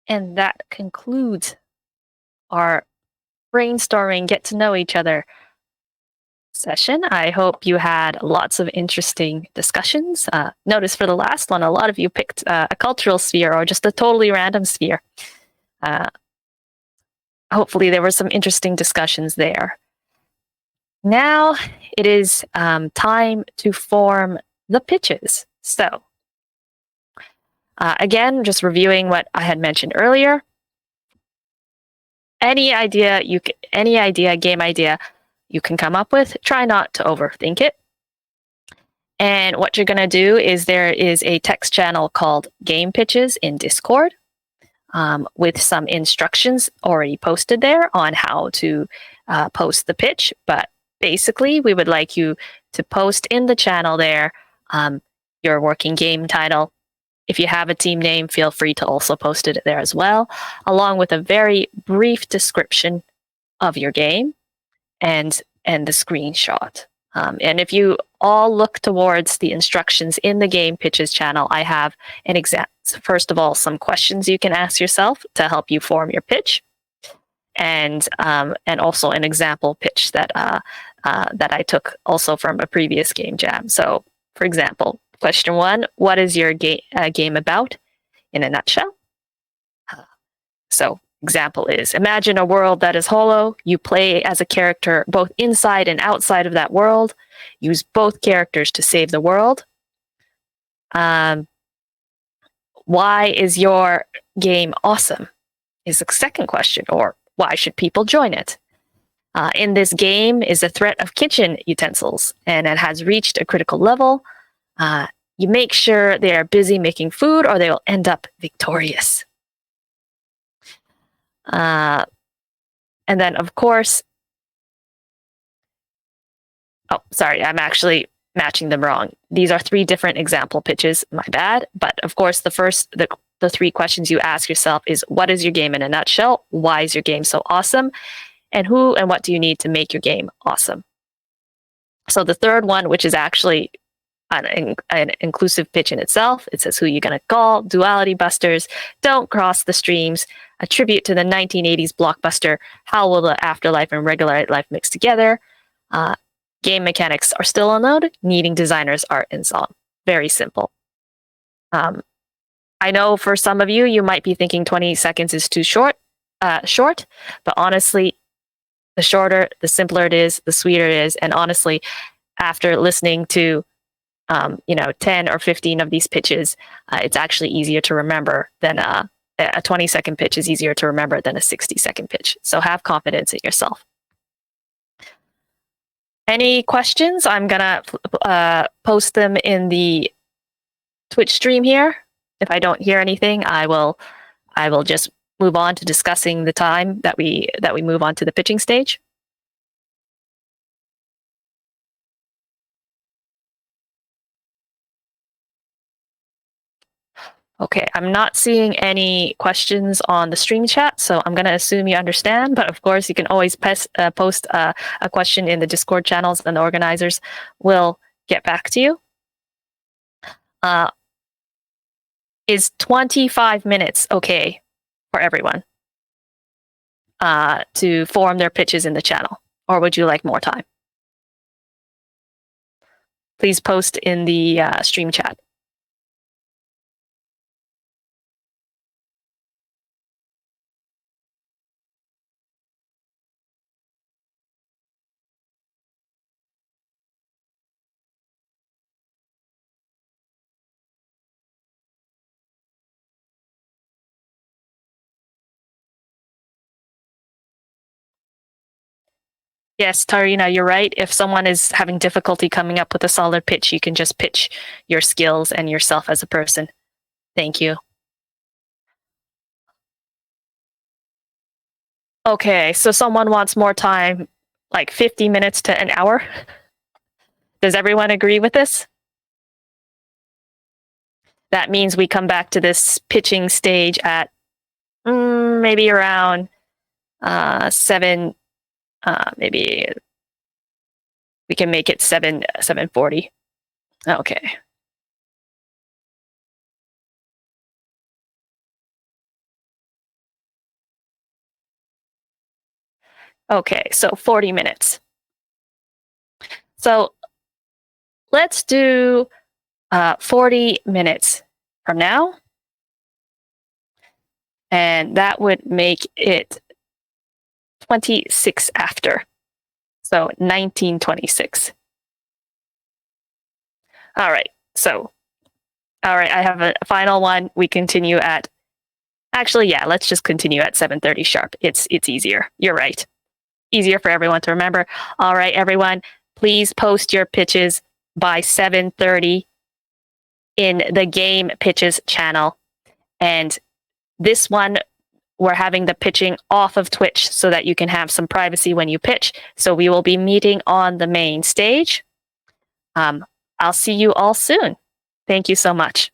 And that concludes our brainstorming, get to know each other session. I hope you had lots of interesting discussions. Notice for the last one, a lot of you picked a cultural sphere or just a totally random sphere. Hopefully there were some interesting discussions there. Now it is time to form the pitches. So again, just reviewing what I had mentioned earlier. Any game idea you can come up with, try not to overthink it. And what you're going to do is there is a text channel called Game Pitches in Discord with some instructions already posted there on how to post the pitch. But basically, we would like you to post in the channel there your working game title. If you have a team name, feel free to also post it there as well, along with a very brief description of your game and the screenshot. And if you all look towards the instructions in the Game Pitches channel, I have an example. First of all, some questions you can ask yourself to help you form your pitch, and also an example pitch that I took also from a previous game jam. So, for example, question 1: what is your game about in a nutshell? So, example is, imagine a world that is hollow. You play as a character both inside and outside of that world. Use both characters to save the world. Why is your game awesome? Is the second question, or why should people join it? In this game is a threat of kitchen utensils, and it has reached a critical level. You make sure they are busy making food, or they will end up victorious. And then, of course, oh, sorry, I'm actually matching them wrong. These are 3 different example pitches, my bad. But of course, the 3 questions you ask yourself is, what is your game in a nutshell? Why is your game so awesome? And who and what do you need to make your game awesome? So the third one, which is actually an inclusive pitch in itself, it says who you're going to call, duality busters, don't cross the streams, a tribute to the 1980s blockbuster, how will the afterlife and regular life mix together? Game mechanics are still unknown, needing designers art and song. Very simple. I know for some of you, you might be thinking 20 seconds is too short, but honestly, the shorter, the simpler it is, the sweeter it is. And honestly, after listening to 10 or 15 of these pitches, it's actually easier to remember than a 20-second pitch is easier to remember than a 60-second pitch. So have confidence in yourself. Any questions? I'm gonna post them in the Twitch stream here. If I don't hear anything, I will just move on to discussing the time that we move on to the pitching stage. Okay, I'm not seeing any questions on the stream chat, so I'm going to assume you understand. But of course, you can always post a question in the Discord channels, and the organizers will get back to you. Is 25 minutes okay for everyone to form their pitches in the channel, or would you like more time? Please post in the stream chat. Yes, Tarina, you're right. If someone is having difficulty coming up with a solid pitch, you can just pitch your skills and yourself as a person. Thank you. Okay, so someone wants more time, like 50 minutes to an hour. Does everyone agree with this? That means we come back to this pitching stage at maybe around 7. Maybe we can make it 7:40. Okay. Okay, so 40 minutes. So let's do 40 minutes from now. And that would make it 26 after. So 1926. All right. I have a final one. We continue at, actually, yeah, let's just continue at 7:30 sharp. It's easier. You're right. Easier for everyone to remember. All right, everyone, please post your pitches by 7:30 in the game pitches channel. And this one, we're having the pitching off of Twitch so that you can have some privacy when you pitch. So we will be meeting on the main stage. I'll see you all soon. Thank you so much.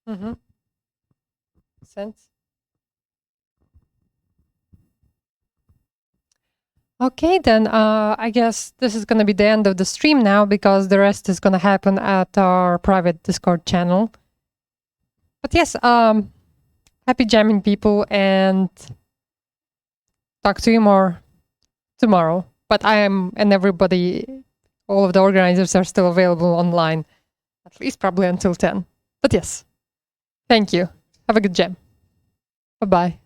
Mm-hmm. Sense. Okay, then I guess this is going to be the end of the stream now because the rest is going to happen at our private Discord channel. But yes, happy jamming, people, and talk to you more tomorrow. But I am, and everybody, all of the organizers are still available online, at least probably until 10. But yes, thank you. Have a good jam. Bye-bye.